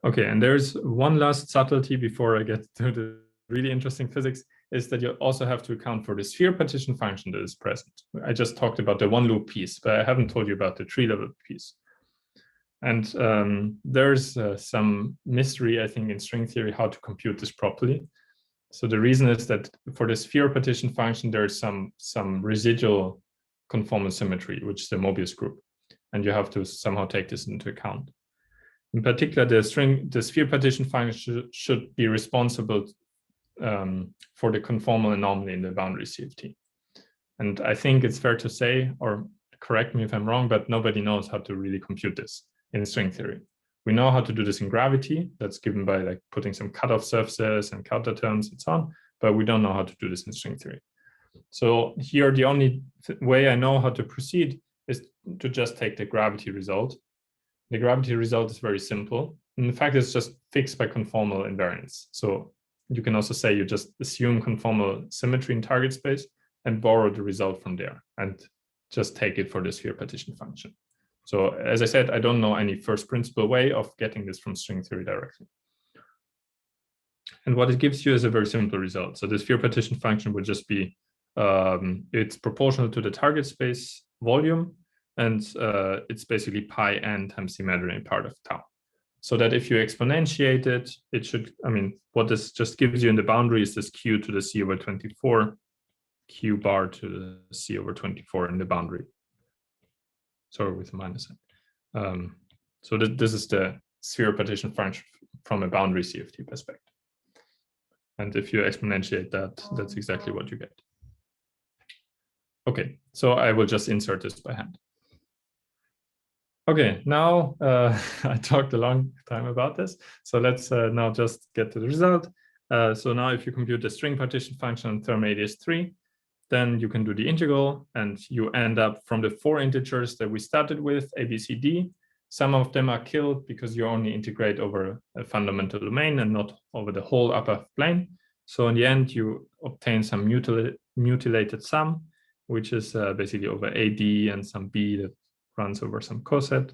Okay, and there's one last subtlety before I get to the really interesting physics, is that you also have to account for the sphere partition function that is present. I just talked about the one loop piece, but I haven't told you about the tree level piece. And there's some mystery, I think, in string theory, how to compute this properly. So the reason is that for the sphere partition function, there's some residual conformal symmetry, which is the Mobius group. And you have to somehow take this into account. In particular, the sphere partition function should be responsible for the conformal anomaly in the boundary CFT. And I think it's fair to say, or correct me if I'm wrong, but nobody knows how to really compute this in string theory. We know how to do this in gravity. That's given by like putting some cutoff surfaces and counter terms and so on, but we don't know how to do this in string theory. So here, the only way I know how to proceed is to just take the gravity result. The gravity result is very simple. In fact, it's just fixed by conformal invariance. So you can also say you just assume conformal symmetry in target space and borrow the result from there and just take it for the sphere partition function. So as I said, I don't know any first principle way of getting this from string theory directly. And what it gives you is a very simple result. So the sphere partition function would just be, it's proportional to the target space volume, and it's basically pi n times the imaginary part of tau. So that if you exponentiate it, it should, I mean, what this just gives you in the boundary is this q to the c over 24, q bar to the c over 24 in the boundary. Sorry, with a minus n. So this is the sphere partition function from a boundary CFT perspective. And if you exponentiate that, that's exactly what you get. Okay, so I will just insert this by hand. Okay, now I talked a long time about this. So let's now just get to the result. So now if you compute the string partition function on term ADS3, then you can do the integral and you end up from the 4 integers that we started with, a, b, c, d. Some of them are killed because you only integrate over a fundamental domain and not over the whole upper plane. So in the end, you obtain some mutilated sum, which is basically over AD and some B that runs over some coset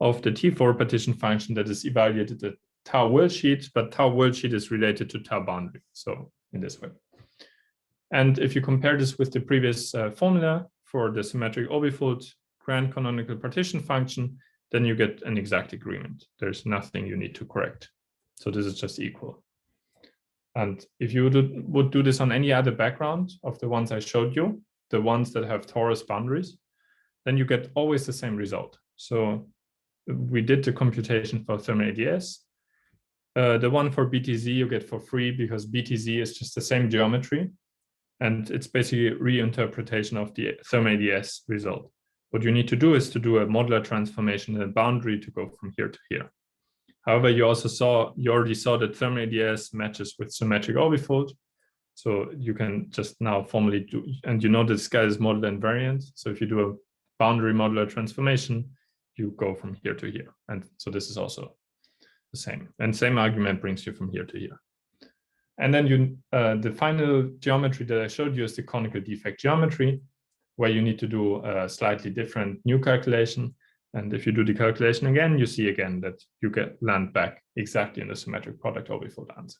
of the T4 partition function that is evaluated at tau worldsheet, but tau worldsheet is related to tau boundary. So in this way. And if you compare this with the previous formula for the symmetric orbifold grand canonical partition function, then you get an exact agreement. There's nothing you need to correct. So this is just equal. And if you would do this on any other background of the ones I showed you, the ones that have torus boundaries, then you get always the same result. So we did the computation for thermal ADS. The one for BTZ you get for free because BTZ is just the same geometry. And it's basically a reinterpretation of the thermal ADS result. What you need to do is to do a modular transformation in a boundary to go from here to here. However, you already saw that thermal ADS matches with symmetric orbifold. So you can just now formally do, and you know this guy is modular invariant. So if you do a boundary modular transformation, you go from here to here. And so this is also the same. And same argument brings you from here to here. And then the final geometry that I showed you is the conical defect geometry, where you need to do a slightly different new calculation. And if you do the calculation again, you see again that you land back exactly in the symmetric product orbifold answer.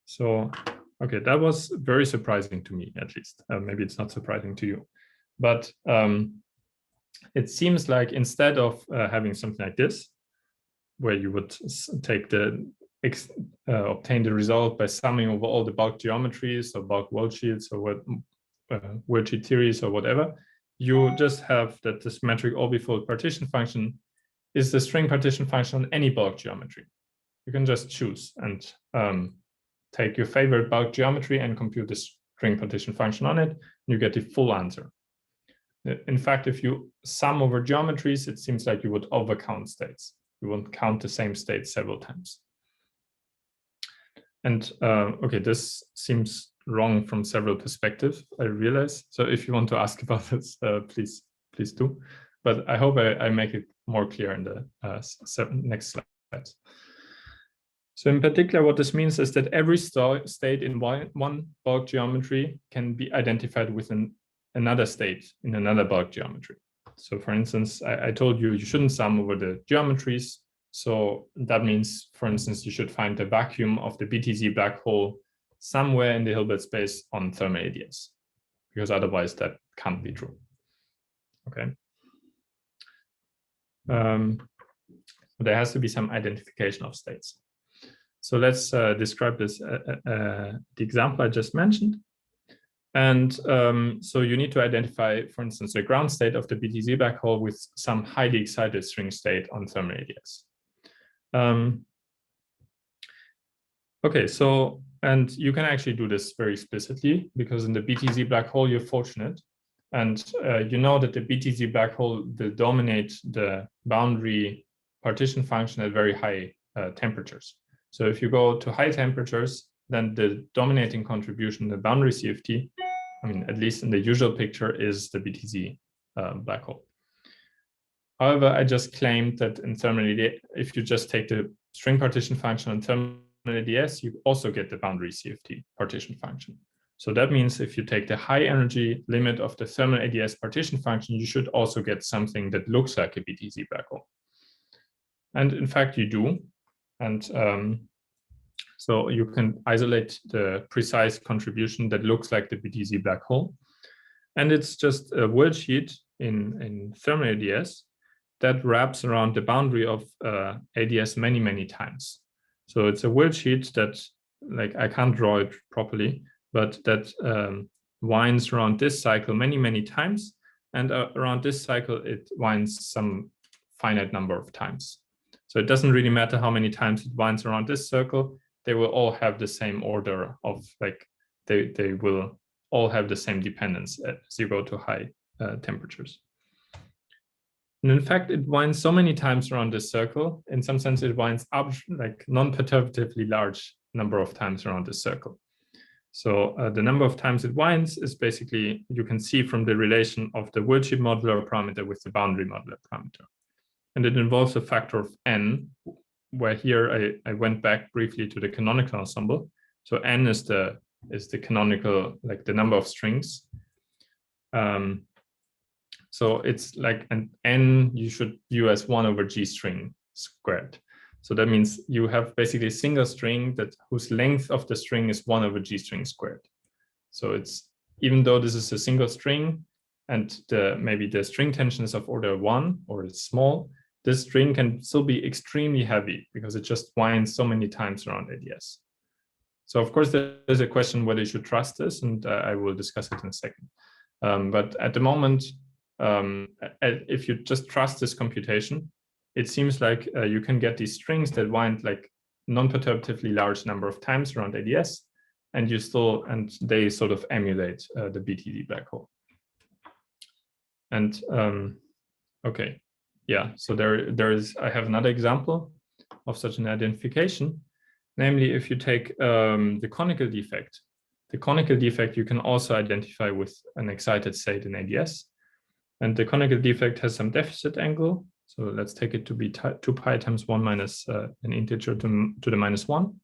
So, okay, that was very surprising to me, at least. Maybe it's not surprising to you. But it seems like instead of having something like this, where you would take obtain the result by summing over all the bulk geometries or bulk worldsheets or what worldsheet theories or whatever, you just have that the symmetric orbifold partition function is the string partition function on any bulk geometry. You can just choose and take your favorite bulk geometry and compute the string partition function on it, and you get the full answer. In fact, if you sum over geometries, it seems like you would overcount states. You won't count the same state several times. And okay, this seems wrong from several perspectives, I realize. So if you want to ask about this, please do. But I hope I make it more clear in the next slides. So in particular, what this means is that every state in one bulk geometry can be identified with another state in another bulk geometry. So for instance, I told you shouldn't sum over the geometries. So that means, for instance, you should find the vacuum of the BTZ black hole somewhere in the Hilbert space on thermal ADS, because otherwise that can't be true. Okay. There has to be some identification of states. So let's describe this, the example I just mentioned. And so you need to identify, for instance, the ground state of the BTZ black hole with some highly excited string state on thermal ADS. Okay, so and you can actually do this very explicitly, because in the BTZ black hole, you're fortunate. And you know that the BTZ black hole will dominate the boundary partition function at very high temperatures. So if you go to high temperatures, then the dominating contribution, the boundary CFT, I mean, at least in the usual picture, is the BTZ black hole. However, I just claimed that in thermal ADS, if you just take the string partition function on thermal ADS, you also get the boundary CFT partition function. So that means if you take the high energy limit of the thermal ADS partition function, you should also get something that looks like a BTZ black hole. And in fact, you do. And so you can isolate the precise contribution that looks like the BTZ black hole. And it's just a world sheet in thermal ADS that wraps around the boundary of ADS many, many times. So it's a world sheet that, like, I can't draw it properly, but that winds around this cycle many, many times. And around this cycle, it winds some finite number of times. So it doesn't really matter how many times it winds around this circle. They will all have the same order of, like, they will all have the same dependence as you go to high temperatures. And in fact, it winds so many times around this circle. In some sense, it winds up like non-perturbatively large number of times around this circle. So the number of times it winds is basically, you can see from the relation of the worldsheet modular parameter with the boundary modular parameter. And it involves a factor of n, where here I went back briefly to the canonical ensemble. So n is the canonical, like the number of strings. So it's like an n you should view as 1 over g string squared. So that means you have basically a single string that whose length of the string is 1 over g string squared. So it's, even though this is a single string and maybe the string tension is of order 1 or it's small, this string can still be extremely heavy because it just winds so many times around ADS. So of course there's a question whether you should trust this, and I will discuss it in a second. But at the moment, if you just trust this computation, it seems like you can get these strings that wind like non-perturbatively large number of times around ADS, and they sort of emulate the BTZ black hole. And okay, yeah. So I have another example of such an identification. Namely, if you take the conical defect, you can also identify with an excited state in ADS. And the conical defect has some deficit angle. So let's take it to be 2 pi times 1 minus an integer to the minus 1.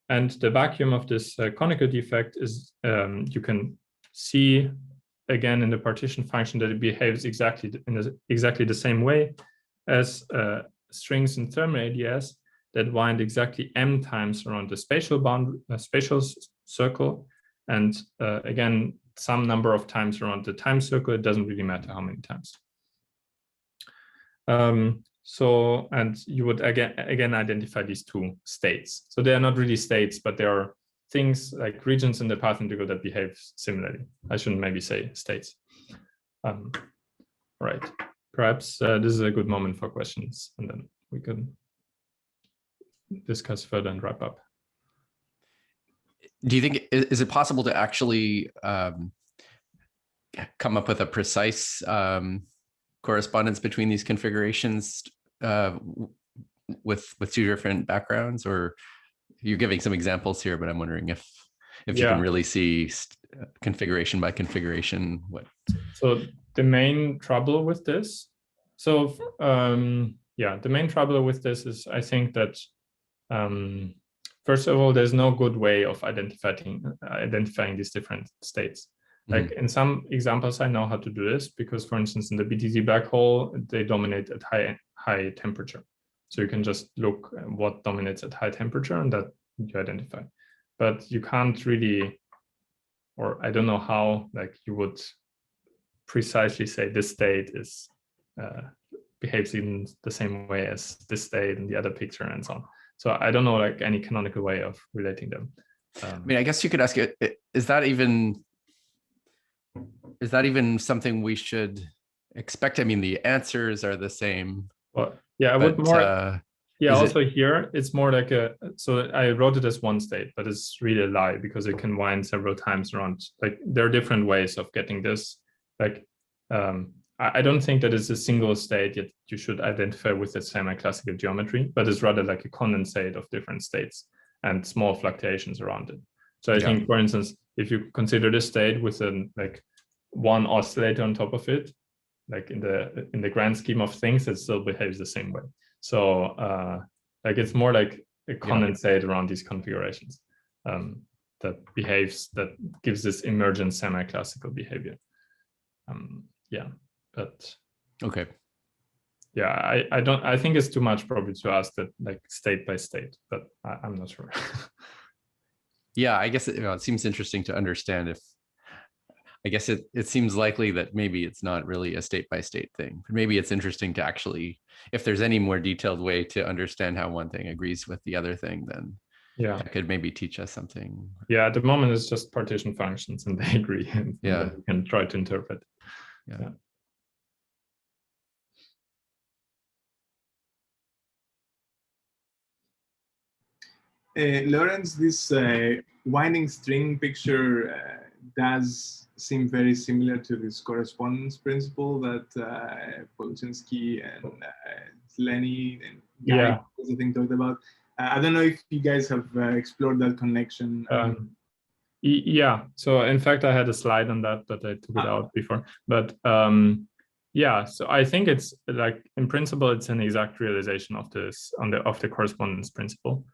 And the vacuum of this conical defect is, you can see again in the partition function that it behaves exactly the same way as strings in thermal ADS that wind exactly m times around the spatial circle, and again some number of times around the time circle. It doesn't really matter how many times. So, and you would again identify these two states. So they are not really states, but they are things like regions in the path integral that behave similarly. I shouldn't maybe say states. Right. Perhaps this is a good moment for questions, and then we can discuss further and wrap up. Do you think, is it possible to actually come up with a precise correspondence between these configurations with two different backgrounds? Or you're giving some examples here, but I'm wondering if you can really see configuration by configuration. So the main trouble with this, the main trouble with this is, I think that first of all, there's no good way of identifying these different states. Like in some examples, I know how to do this because, for instance, in the BTZ black hole, they dominate at high temperature. So you can just look at what dominates at high temperature and that you identify. But you can't really, or I don't know how, like you would precisely say this state is behaves in the same way as this state in the other picture and so on. So I don't know like any canonical way of relating them. I mean, I guess you could ask it, is that even something we should expect? I mean, the answers are the same. Well, yeah, I would more. Yeah, also here, it's more like so I wrote it as one state, but it's really a lie because it can wind several times around. Like there are different ways of getting this. Like I don't think that it's a single state yet you should identify with a semi-classical geometry, but it's rather like a condensate of different states and small fluctuations around it. So I think, for instance, if you consider this state with like one oscillator on top of it, like in the grand scheme of things, it still behaves the same way. So like it's more like a condensate around these configurations that gives this emergent semi-classical behavior. But okay. Yeah, I think it's too much probably to ask that like state by state, but I'm not sure. Yeah, I guess it seems interesting to understand if, I guess it seems likely that maybe it's not really a state by state thing, but maybe it's interesting to actually, if there's any more detailed way to understand how one thing agrees with the other thing, then that could maybe teach us something. Yeah, at the moment it's just partition functions and they agree, and you can try to interpret. Lorenz, this winding string picture does seem very similar to this correspondence principle that Poluszynski and Lenny and Guy I think talked about. I don't know if you guys have explored that connection. Yeah, so in fact I had a slide on that, but I took it out before. But yeah, so I think it's like in principle it's an exact realization of this of the correspondence principle.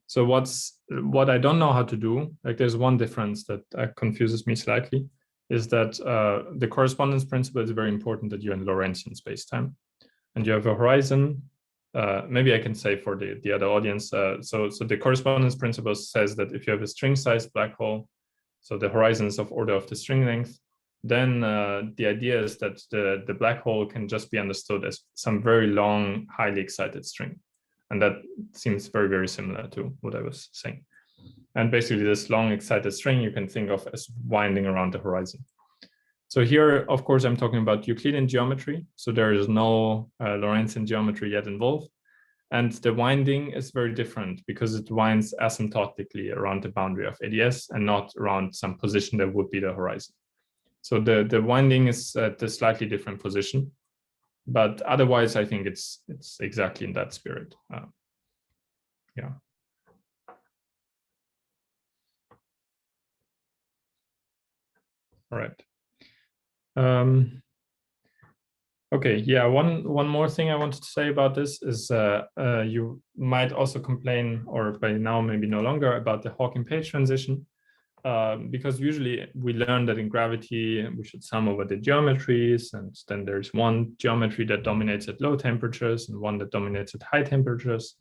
So what I don't know how to do, like there's one difference that confuses me slightly, is that the correspondence principle is very important that you're in Lorentzian spacetime, and you have a horizon. Maybe I can say for the other audience. So the correspondence principle says that if you have a string-sized black hole, so the horizon is of order of the string length, then the idea is that the black hole can just be understood as some very long, highly excited string. And that seems very, very similar to what I was saying. And basically this long excited string you can think of as winding around the horizon. So here, of course, I'm talking about Euclidean geometry. So there is no Lorentzian geometry yet involved. And the winding is very different because it winds asymptotically around the boundary of ADS and not around some position that would be the horizon. So the winding is at a slightly different position. But otherwise, I think it's exactly in that spirit. Yeah. All right. Okay. Yeah. One more thing I wanted to say about this is you might also complain, or by now maybe no longer, about the Harking Page transition. Because usually we learn that in gravity, we should sum over the geometries, and then there's one geometry that dominates at low temperatures and one that dominates at high temperatures.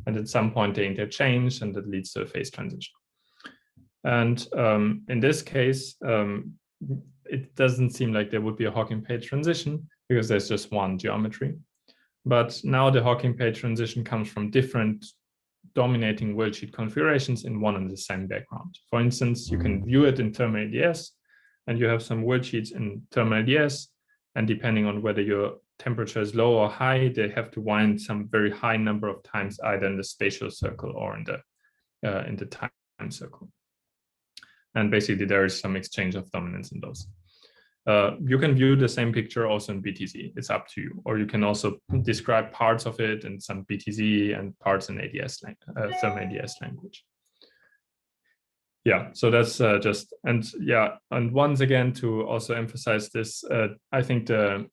And at some point they interchange and that leads to a phase transition. And in this case, it doesn't seem like there would be a Harking Page transition because there's just one geometry. But now the Harking Page transition comes from different dominating world sheet configurations in one and the same background. For instance, you can view it in thermal ADS, and you have some world sheets in thermal ADS, and depending on whether your temperature is low or high, they have to wind some very high number of times either in the spatial circle or in the time circle. And basically there is some exchange of dominance in those. You can view the same picture also in BTZ. It's up to you. Or you can also describe parts of it in some BTZ and parts in ADS, thermal ADS language. Yeah, so that's just, and yeah, and once again, to also emphasize this, I think the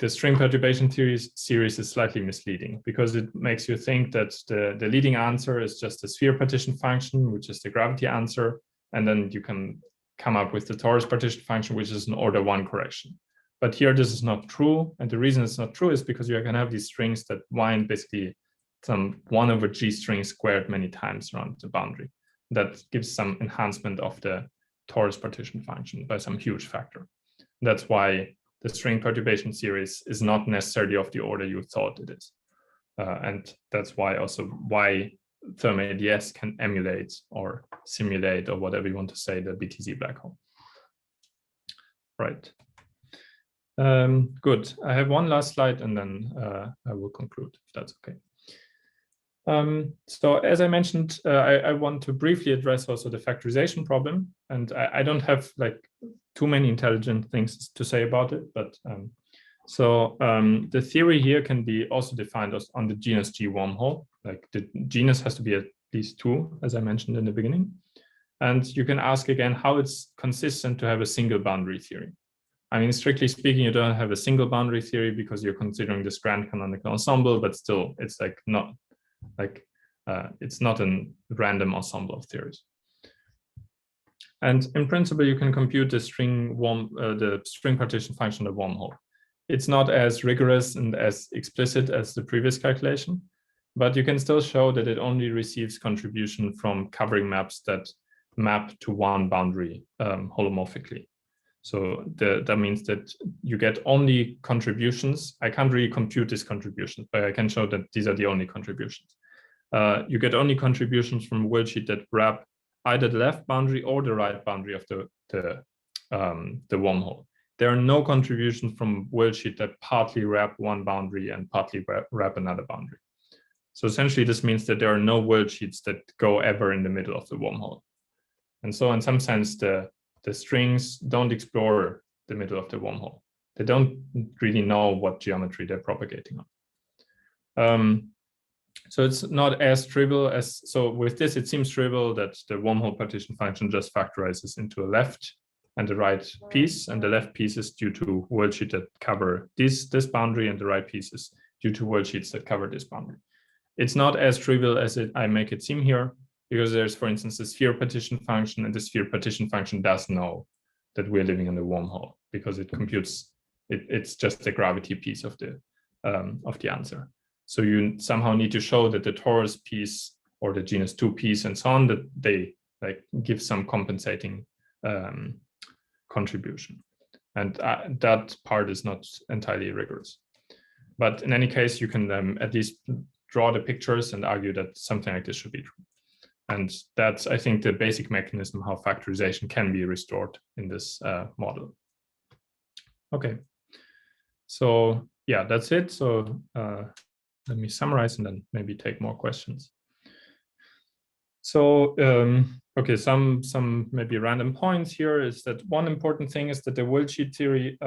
string perturbation series is slightly misleading because it makes you think that the leading answer is just a sphere partition function, which is the gravity answer, and then you can come up with the torus partition function, which is an order 1 correction. But here this is not true. And the reason it's not true is because you can have these strings that wind basically some 1/g string squared many times around the boundary. That gives some enhancement of the torus partition function by some huge factor. That's why the string perturbation series is not necessarily of the order you thought it is. And that's why also why thermal ADS can emulate or simulate or whatever you want to say the BTZ black hole. Right. Good. I have one last slide and then I will conclude if that's okay. So as I mentioned, I want to briefly address also the factorization problem, and I don't have like too many intelligent things to say about it, but the theory here can be also defined as on the genus G wormhole. Like the genus has to be at least 2, as I mentioned in the beginning. And you can ask again how it's consistent to have a single boundary theory. I mean, strictly speaking, you don't have a single boundary theory because you're considering this grand canonical ensemble, but still it's like not like it's not a random ensemble of theories. And in principle, you can compute the string partition function of wormhole. It's not as rigorous and as explicit as the previous calculation, but you can still show that it only receives contribution from covering maps that map to one boundary holomorphically. So that means that you get only contributions. I can't really compute these contributions, but I can show that these are the only contributions. You get only contributions from worldsheet that wrap either the left boundary or the right boundary of the wormhole. There are no contributions from worldsheet that partly wrap one boundary and partly wrap another boundary. So essentially, this means that there are no worldsheets that go ever in the middle of the wormhole. And so in some sense, the strings don't explore the middle of the wormhole. They don't really know what geometry they're propagating on. So it's not as trivial as, so with this, it seems trivial that the wormhole partition function just factorizes into a left and the right piece, and the left piece is due to worldsheet that cover this boundary, and the right piece is due to worldsheets that cover this boundary. It's not as trivial as I make it seem here, because there's, for instance, the sphere partition function, and the sphere partition function does know that we're living in the wormhole because it computes, it's just the gravity piece of the answer. So you somehow need to show that the torus piece or the genus 2 piece and so on, that they like give some compensating contribution. And that part is not entirely rigorous. But in any case, you can at least draw the pictures and argue that something like this should be true. And that's, I think, the basic mechanism how factorization can be restored in this model. Okay, so yeah, that's it. So let me summarize and then maybe take more questions. So, okay, some maybe random points here is that one important thing is that the worldsheet theory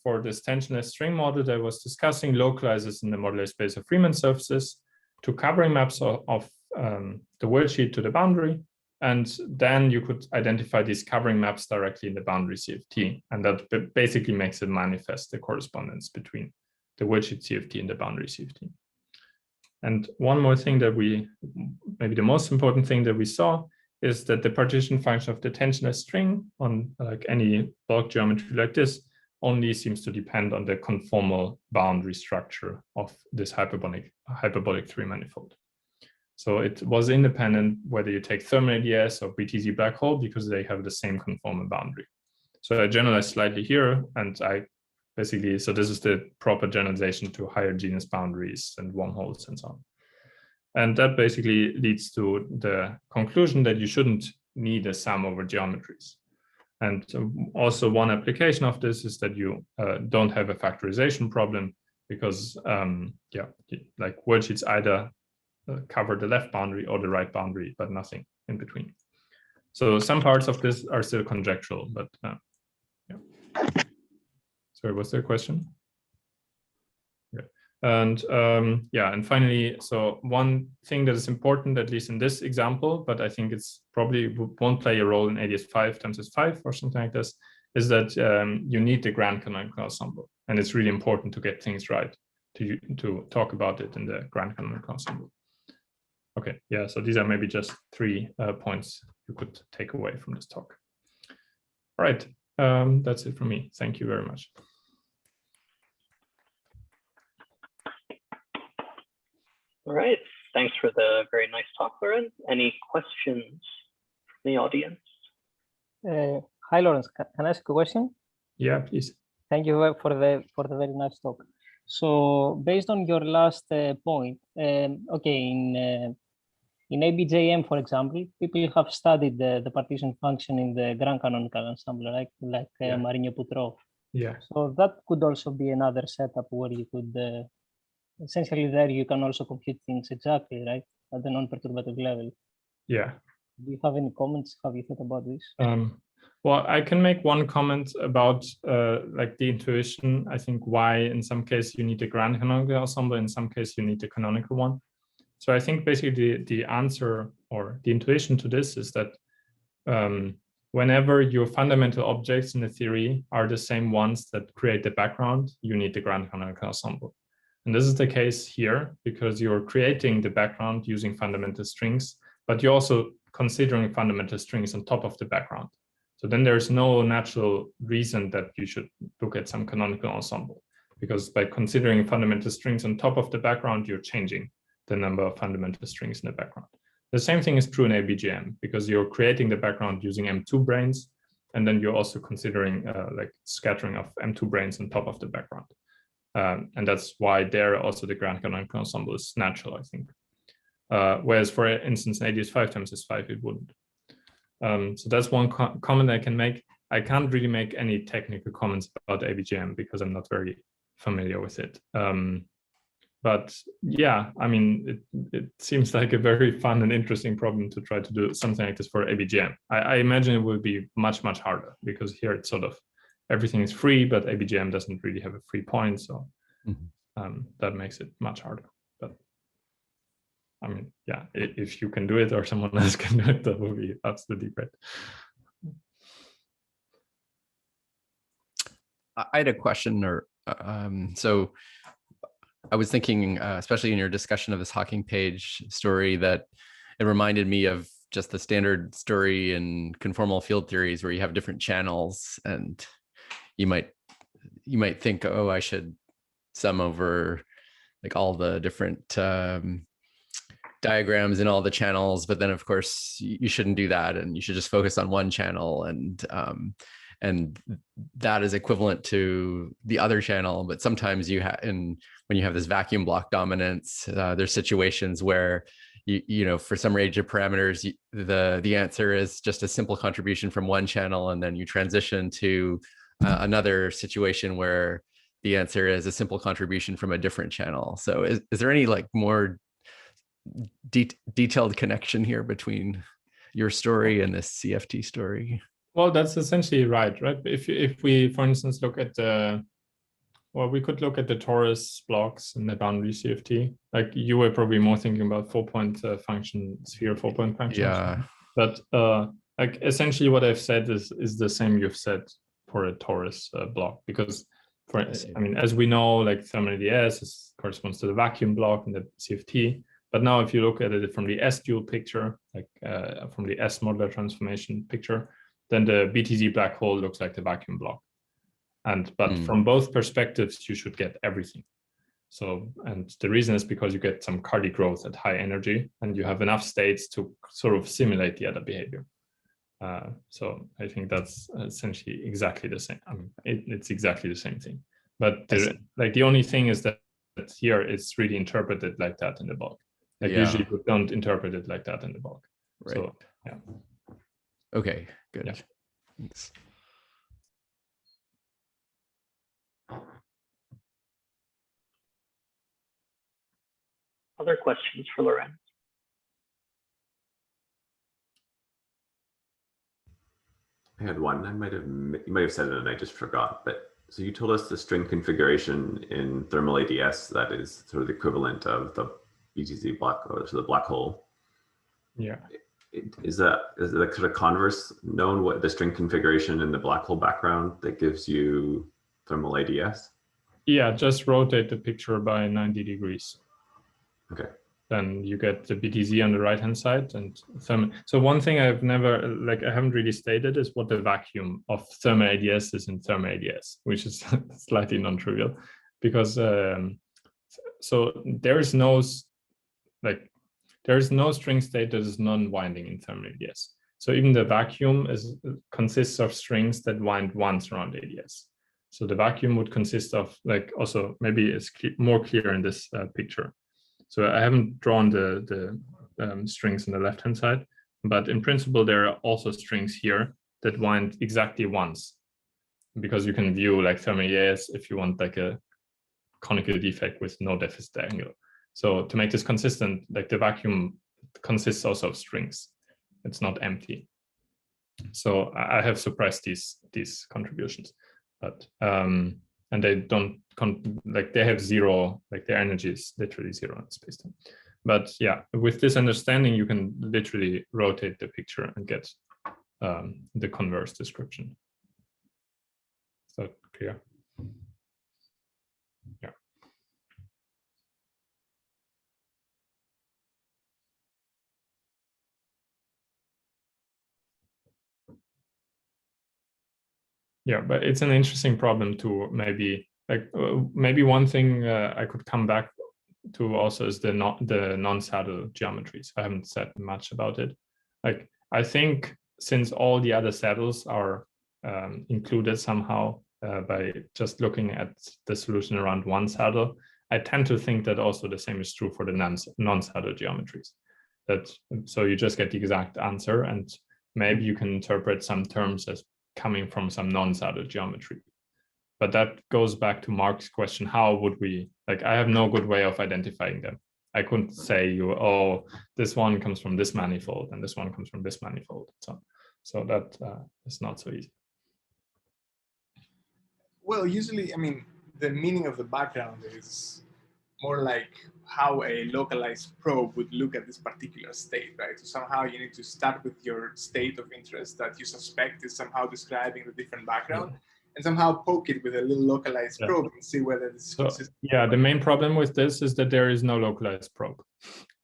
for this tensionless string model that I was discussing localizes in the modular space of Riemann surfaces to covering maps of the worldsheet to the boundary. And then you could identify these covering maps directly in the boundary CFT. And that basically makes it manifest the correspondence between the worldsheet CFT and the boundary CFT. And one more thing that maybe the most important thing that we saw is that the partition function of the tensionless string on like any bulk geometry like this only seems to depend on the conformal boundary structure of this hyperbolic 3 manifold. So it was independent whether you take thermal IAS or BTZ black hole because they have the same conformal boundary. So I generalized slightly here, and I basically, so this is the proper generalization to higher genus boundaries and wormholes and so on. And that basically leads to the conclusion that you shouldn't need a sum over geometries. And also one application of this is that you don't have a factorization problem because, yeah, like worldsheets either cover the left boundary or the right boundary, but nothing in between. So some parts of this are still conjectural, but yeah. Sorry, was there a question? Yeah. And yeah, and finally, so one thing that is important, at least in this example, but I think it's probably won't play a role in ADS 5 times S5 or something like this, is that you need the grand canonical ensemble. And it's really important to get things right to talk about it in the grand canonical ensemble. Okay, yeah, so these are maybe just 3 points you could take away from this talk. All right, that's it from me. Thank you very much. All right, thanks for the very nice talk, Lorenz. Any questions from the audience? Hi, Lorenz. Can I ask a question? Yeah, please. Thank you for the very nice talk. So, based on your last point, okay, in ABJM, for example, people have studied the partition function in the grand canonical ensemble, right? Like Yeah. Marinho Putrov. Yeah. So that could also be another setup where you could essentially there you can also compute things exactly, right, at the non-perturbative level. Yeah. Do you have any comments? Have you thought about this? Well, I can make one comment about like the intuition. I think why in some case you need a grand canonical ensemble, in some case you need a canonical one. So I think basically the answer or the intuition to this is that whenever your fundamental objects in the theory are the same ones that create the background, you need the grand canonical ensemble. And this is the case here because you're creating the background using fundamental strings, but you're also considering fundamental strings on top of the background. So then there's no natural reason that you should look at some canonical ensemble, because by considering fundamental strings on top of the background, you're changing the number of fundamental strings in the background. The same thing is true in ABGM, because you're creating the background using M2 branes, and then you're also considering like scattering of M2 branes on top of the background. And that's why there also the grand canonical ensemble is natural, I think. Whereas for instance, in ADS 5 times S5, it wouldn't. So that's one comment I can make. I can't really make any technical comments about ABGM because I'm not very familiar with it. But yeah, I mean, it seems like a very fun and interesting problem to try to do something like this for ABGM. I imagine it will be much, much harder because here it's sort of everything is free, but ABGM doesn't really have a free point. So that makes it much harder. But I mean, yeah, if you can do it or someone else can do it, that would be absolutely great. I had a question, or so I was thinking, especially in your discussion of this Harking Page story, that it reminded me of just the standard story in conformal field theories where you have different channels, and you might think, oh, I should sum over like all the different diagrams in all the channels, but then of course you shouldn't do that, and you should just focus on one channel, and that is equivalent to the other channel. But sometimes you have, when you have this vacuum block dominance, there's situations where you know, for some range of parameters, the answer is just a simple contribution from one channel, and then you transition to another situation where the answer is a simple contribution from a different channel. So is there any like more detailed connection here between your story and this CFT story? Well, that's essentially right? If we, for instance, look at the, well, we could look at the torus blocks in the boundary CFT. Like you were probably more thinking about 4-point function, sphere 4-point function. Yeah. But like essentially what I've said is the same you've said for a torus block, because for, I mean, as we know, like thermal ADS corresponds to the vacuum block in the CFT. But now if you look at it from the S-dual picture, like from the S modular transformation picture, then the BTZ black hole looks like the vacuum block. But from both perspectives, you should get everything. So, and the reason is because you get some Cardi growth at high energy, and you have enough states to sort of simulate the other behavior. So I think that's essentially exactly the same. I mean, it's exactly the same thing. But the only thing is that here it's really interpreted like that in the bulk. Like usually we don't interpret it like that in the bulk. Right. So yeah. Okay, good. Yeah. Thanks. Other questions for Lorenz? I had one. You might have said it and I just forgot. But so you told us the string configuration in thermal ADS, that is sort of the equivalent of the BTZ block, or so the black hole. Yeah. Is that sort of converse known, what the string configuration in the black hole background that gives you thermal ADS? Yeah, just rotate the picture by 90 degrees. Okay. Then you get the BTZ on the right-hand side and thermal. So one thing I haven't really stated is what the vacuum of thermal ADS is in thermal ADS, which is slightly non-trivial, because so there is no string state that is non-winding in thermal ADS. So even the vacuum consists of strings that wind once around ADS. So the vacuum would consist of, like, also maybe it's more clear in this picture. So I haven't drawn the strings on the left-hand side, but in principle, there are also strings here that wind exactly once, because you can view like thermal ADS if you want like a conical defect with no deficit angle. So to make this consistent, like the vacuum consists also of strings. It's not empty. So I have suppressed these contributions, but and they don't like they have zero, like their energy is literally zero in space-time. But yeah, with this understanding, you can literally rotate the picture and get the converse description. Is that clear? Yeah. Yeah, but it's an interesting problem to maybe maybe one thing I could come back to also is the non-saddle geometries. I haven't said much about it. Like I think since all the other saddles are included somehow by just looking at the solution around one saddle, I tend to think that also the same is true for the non-saddle geometries. So you just get the exact answer, and maybe you can interpret some terms as coming from some non-saddle geometry. But that goes back to Mark's question, how would we, like, I have no good way of identifying them. I couldn't say oh, this one comes from this manifold and this one comes from this manifold. So that is not so easy. Well, usually, I mean, the meaning of the background is more like how a localized probe would look at this particular state, right? So somehow you need to start with your state of interest that you suspect is somehow describing the different background, and somehow poke it with a little localized probe and see whether this is consistent. Yeah, the main problem with this is that there is no localized probe.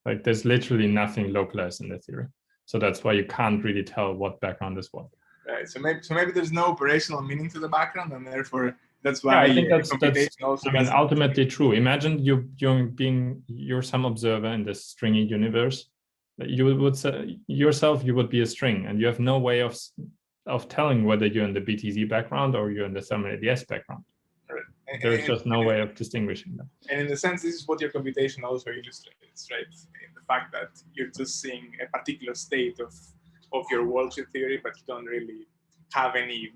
Like there's literally nothing localized in the theory. So that's why you can't really tell what background is what. Right. So maybe there's no operational meaning to the background, and therefore that's why I think that's also ultimately true. Imagine you're some observer in this stringy universe. You would say yourself you would be a string, and you have no way of telling whether you're in the BTZ background or you're in the thermal ADS background. Right. There's just no way of distinguishing them. And in a sense, this is what your computation also illustrates, right? In the fact that you're just seeing a particular state of your worlds in theory, but you don't really have any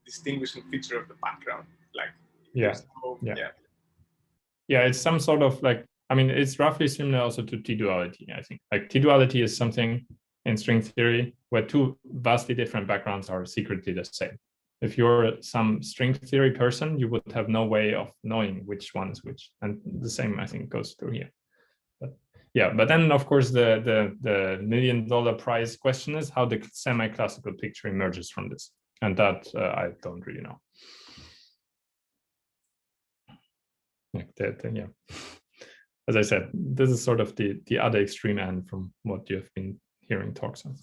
distinguishing feature of the background. Like, yeah, it's some sort of like, I mean, it's roughly similar also to T-duality, I think. Like T-duality is something in string theory where two vastly different backgrounds are secretly the same. If you're some string theory person, you would have no way of knowing which one is which. And the same, I think, goes through here. But yeah, but then of course the $1 million prize question is how the semi-classical picture emerges from this. And that I don't really know. Like that, yeah. As I said, this is sort of the other extreme end from what you have been hearing talks on.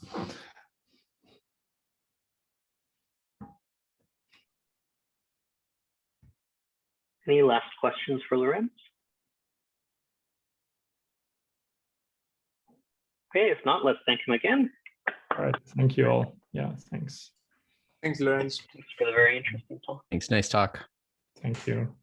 Any last questions for Lorenz? Okay, if not, let's thank him again. All right, thank you all. Yeah, thanks. Thanks, Lorenz. Thanks for the very interesting talk. Thanks, nice talk. Thank you.